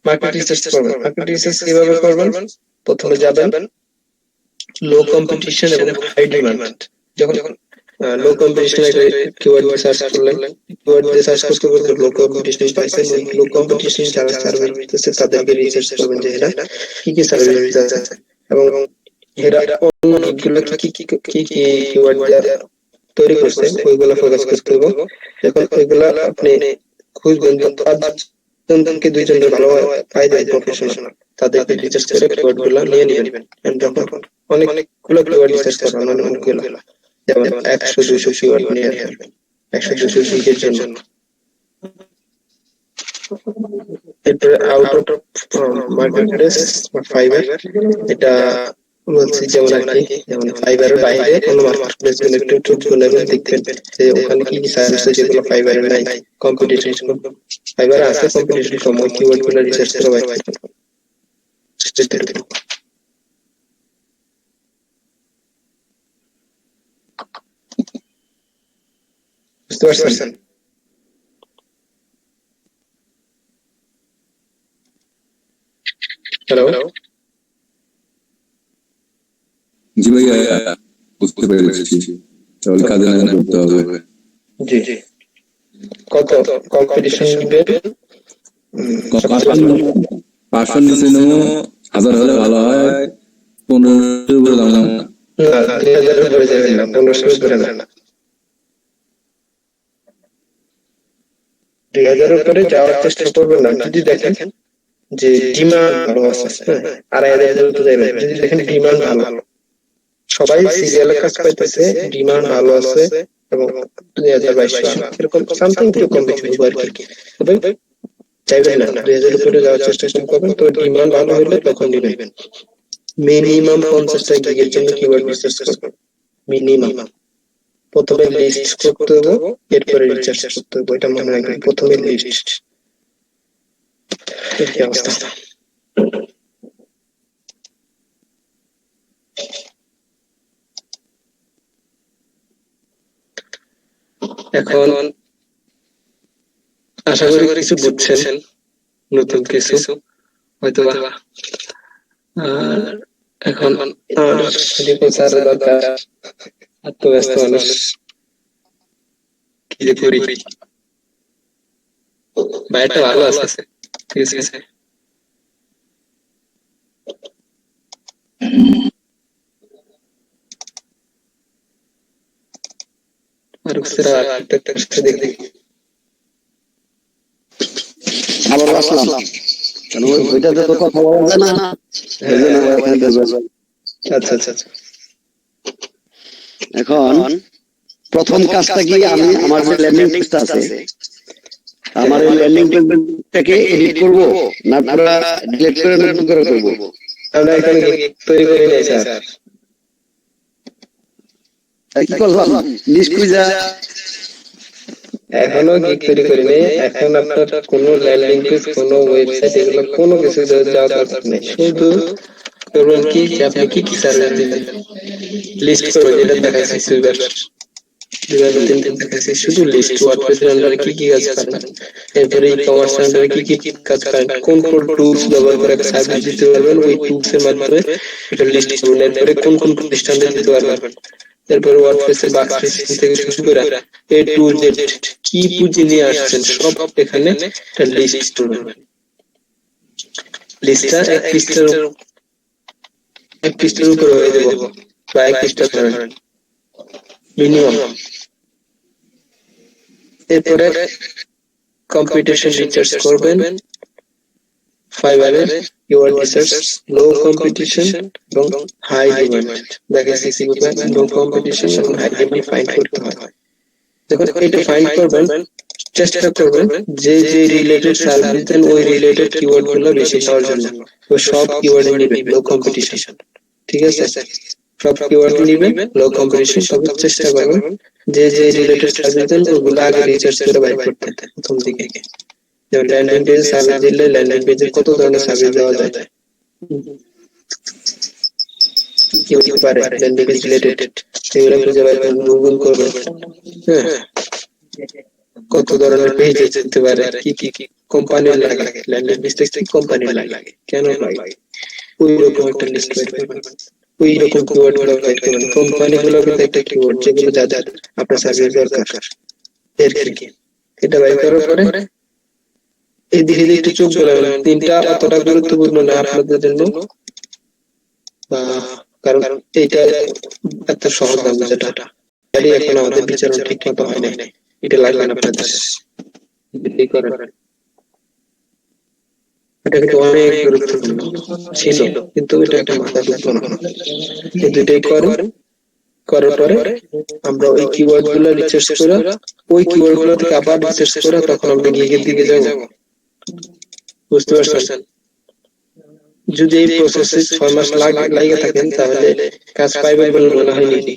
মার্কেট রিসার্চ করবেন। মার্কেট রিসার্চ কিভাবে করবেন, প্রথমে যাবেন লো কম্পিটিশন এবং হাই ডিমান্ড। যখন লো কম্পিটিশন কিওয়ার্ড দিয়ে সার্চ করলেন, কিওয়ার্ড দিয়ে সার্চ করতে করতে লো কম্পিটিশন পাইছেন, লো কম্পিটিশন যারা সার্ভিস দিতেছে তাদেরকে রিসার্চ করবেন যে এরা কি কি সার্ভিস দিতেছে এবং এরা অন্যগুলো কি কি কি কি কিওয়ার্ড দিয়ে তৈরি করছে ওইগুলো ফোকাস করতে হবে। যখন ওইগুলা আপনি খুঁজবেন, পাঁচজনকে দুইজনের ভালো পাই যায় প্রফেশনাল, তাদেরকে রিসার্চ করে কিওয়ার্ড গুলো নিয়ে নেবেন। যখন অনেকগুলো কিওয়ার্ড রিসার্চ করবেন, অনেকগুলো যেমন 100-200 কিওয়ার্ড নিয়ে আসবেন 100-200 জিকের জন্য। এরপরে আউট অফ মার্কেটপ্লেস বা ফাইবার, এটা বলছি যেমন আর কি, যেমন ফাইবারের বাইরে কোনো মার্কেটপ্লেস গুলো একটু টুল নেবেন, দেখবেন যে ওখানে কি কি সার্ভিস আছে যেগুলো ফাইবারে নাই, কম্পিটিশন ফাইবারে আছে, কম্পিটিশন কম, ওই কিওয়ার্ড গুলো রিসার্চ করে বাইরে বুঝতে পারছেন? হ্যালো, জি ভাইয়া, বুঝতে পেরেছি। তাহলে কাজে না করতে হবে। জি জি, কত কম্পিটিশন দিবেন, 500 নিচে নেবো, 1000 হলে ভালো হয়, 1500 উপরে দাম না। না, 2000 এর উপরে যাবেন না, 1500 এর উপরে না। 2000 এর উপরে যাওয়ার চেষ্টা করবেন না যদি দেখেন যে ডিমান্ড ভালো আছে, হ্যাঁ, 2500 তো যাবেন যদি দেখেন ডিমান্ড ভালো, সবাই সিরিয়ালে কাজ পাইতেছে, ডিমান্ড ভালো আছে এবং 2200 এরকম সামথিং এরকম কিছু হবে আর কি। তবে চাইবেন না 2000 এর উপরে যাওয়ার চেষ্টা করবেন, তো ডিমান্ড ভালো হলে তখন নেবেন। মিনিমাম 50টা গিগের জন্য কিওয়ার্ড রিসার্চ করবেন, মিনিমাম। প্রথমে লিস্ট করতে হবে, এরপরে রিসার্চ করতে হবে, এটা মনে রাখবেন, প্রথমে লিস্ট। এই অবস্থা। এখন আশা করি কিছু বুঝছেন, নতুন কিছু হয়তো বা। এখন স্যারের দরকার, এত ব্যস্ত মানুষ, কি যে করি। বাইরটা ভালো আছে, ঠিক আছে। আর স্যার আর্কিটেক্টটা দেখি আবার আসলাম, কারণ ওইটাতে তো কথা বলা যায় না, এই জন্য আবার এখানে বসে। আচ্ছা আচ্ছা আচ্ছা। এখন প্রথম কাজটা কি, আমি আমার যে ল্যান্ডিং পেজটা আছে, আমার এই ল্যান্ডিং পেজটাকে এডিট করব না পুরো ডিলিট করে নতুন করে করব? আমরা এখানে তৈরি করে নিয়েছি স্যার। কি করলাম, লিস্ট খুঁজা এখনো গিগ তৈরি করিনি। এখন আপনার কোনো ল্যান্ডিং পেজ, কোনো ওয়েবসাইট, এগুলো কোনো কিছু যাওয়ার দরকার নেই। শুধু করবেন কি যে আপনি কি কি সার্ভিস দিবেন, লিস্ট করবেন, যেটা দেখাইছি সুইপার দেখাইছি, শুধু লিস্ট। ওয়ার্ডপ্রেসের আন্ডারে কি কি কাজ করেন, এরপরে ই কমার্স আন্ডারে কি কি কাজ করেন, কোন কোন টুলস ব্যবহার করে সার্ভিস দিতে পারবেন, ওই টুলস এর মাধ্যমে এটা লিস্ট করবেন। এরপরে কোন কোন প্রতিষ্ঠানে দিতে পারবেন, এরপরে ওয়ার্ডপ্রেসের বাক্স থেকে শুরু করে এ টু জেড কি পুঁজি নিয়ে আসছেন সব এখানে একটা লিস্ট করবেন। লিস্টটা এক পৃষ্ঠার উপরে হয়ে যাব, বা এক পৃষ্ঠা ধরেন মিনিমাম। এরপরে কম্পিটিশন রিসার্চ করবেন, ফাইবারের কিওয়ার্ড রিসার্চ, লো কম্পিটিশন এবং হাই ডিমান্ড। দেখাচ্ছি কিভাবে লো কম্পিটিশন এবং হাই ডিমান্ড ফাইন্ড করতে হয়। যখন এটা ফাইন্ড করবেন, চেষ্টা করবেন যে যে রিলেটেড সার্ভিস দেন ওই রিলেটেড কিওয়ার্ড গুলো বেশি পাওয়ার জন্য। তো সব কিওয়ার্ড নেবেন লো কম্পিটিশন, ঠিক আছে? সব কিওয়ার্ড নেবেন লো কম্পিটিশন। তবে চেষ্টা করবেন যে যে রিলেটেড সার্ভিস দেন ওগুলো আগে রিসার্চ করে বাইর করতে প্রথম দিকে। যেমন ল্যান্ডিং পেজে সার্ভিস দিলে ল্যান্ডিং পেজে কত ধরনের সার্ভিস দেওয়া যায়, কি হতে পারে ল্যান্ডিং পেজ রিলেটেড, সেগুলো খুঁজে বাইর করবেন, গুগল করবেন। হ্যাঁ, কত ধরনের পেজ যেতে পারে, কি কি কোম্পানির লাগে, ল্যান্ডিং পেজটা কি কোম্পানির লাগে, কেন লাগে, ওই রকম একটা লিস্ট বের করবেন। ওই রকম কিওয়ার্ড গুলো বের করবেন। কোম্পানিগুলো কিন্তু একটা কিওয়ার্ড যেগুলো যাদের আপনার সার্ভিস দরকার, এর কি এটা বের করার পরে এই দিকে একটু চোখ বোলাবেন। তিনটা অতটা গুরুত্বপূর্ণ না আপনাদের জন্য, কারণ এইটা এত সহজ না যেটা এখন আমাদের বিচারণ ঠিক মতো হয় নাই, এটা লাগবে না আপনাদের। এটা কিন্তু অনেক গুরুত্বপূর্ণ ছিল, কিন্তু এটা একটা মাথা ঢুকতো না। এই দুইটাই করার পরে আমরা ওই কিওয়ার্ড গুলো রিসার্চ করে, ওই কিওয়ার্ড গুলো থেকে আবার রিসার্চ করে তখন আমরা গিগের দিকে যাব। বুঝতে পারছেন? যদি এই প্রসেসে 6 মাস লাগে থাকেন তাহলে কাজ পাইবেন বলে মনে হয় নাকি?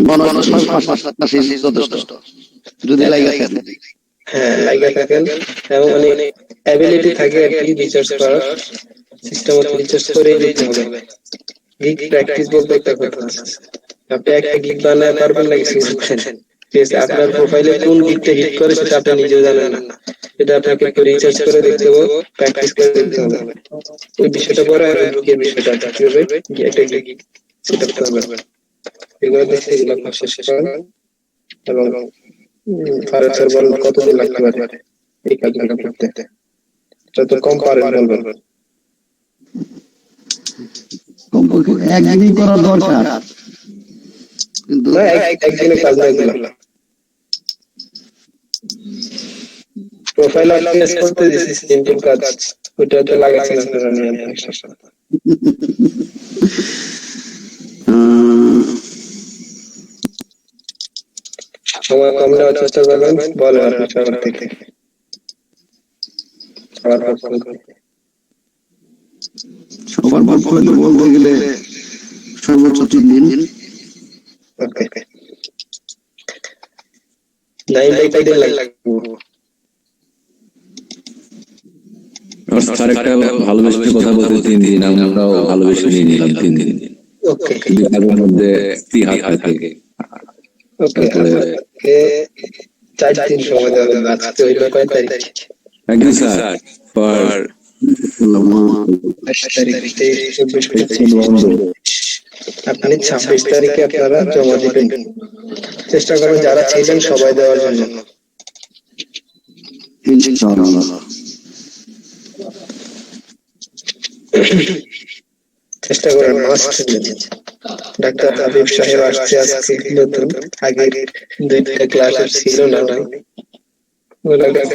মনে হয় 6 মাস যথেষ্ট যদি লাগা থাকে। হ্যাঁ, লাগা থাকেন এবং অনেক অ্যাবিলিটি থাকে আর কি রিসার্চ করার, সিস্টেম মতো রিসার্চ করে দিতে হবে। গিগ প্র্যাকটিস বলতে একটা কথা আছে, আপনি একটা গিগ বানাতে পারবেন না কিছু বুঝছেন, ঠিক আছে? আপনার প্রোফাইলে কোন গিগটা হিট করে সেটা আপনি নিজেও জানেন না, এটা আপনাকে একটু রিসার্চ করে দেখতে হবে, প্র্যাকটিস করে দেখতে হবে। ওই বিষয়টা পরে আর গিগের বিষয়টা কিভাবে একটা গিগ সেটআপ করবেন, এগুলো দেখে এগুলো শেষ করেন এবং ফারুক স্যার বলেন কতদিন লাগতে পারে এই কাজগুলো করতে? যত কম পারেন বলবেন। কমপক্ষে একদিনই করা দরকার, কিন্তু না একদিনে কাজ না এগুলো। প্রোফাইল আপডেট করতে দিছি সিম্পল কাজ, ওটা তো লাগাচ্ছেন আপনারা নিয়ে সময় কম নেওয়ার চেষ্টা করবেন, বলেন আপনি সবার থেকে সবার পক্ষ থেকে। সবার পক্ষ হইতে বলতে গেলে সর্বোচ্চ 3 দিন। ওকে, 9 বাই 10 লাগবে। স্যার একটা ভালোবেসে কথা বলতে 3 দিন, আমরাও ভালোবেসে নিয়ে নিলাম 3 দিন। ওকে কিন্তু কাজের মধ্যে স্ত্রী হাত থাকে। ওকে, আপনাকে 4 দিন সময় দেওয়া হবে। আজকে হইলো কয় তারিখ? একদিন স্যার ফর 28 তারিখ, 23, 24, আপনি 26 তারিখে আপনারা জমা দিবেন। চেষ্টা করবেন যারা ছিলেন সবাই দেওয়ার জন্য। ইনশাআল্লাহ। চেষ্টা করেন মাস্ট। ডাক্তার হাবিব সাহেব আসছে আজকে নতুন, আগের 2টা ক্লাস ছিল না, ওরা কেউ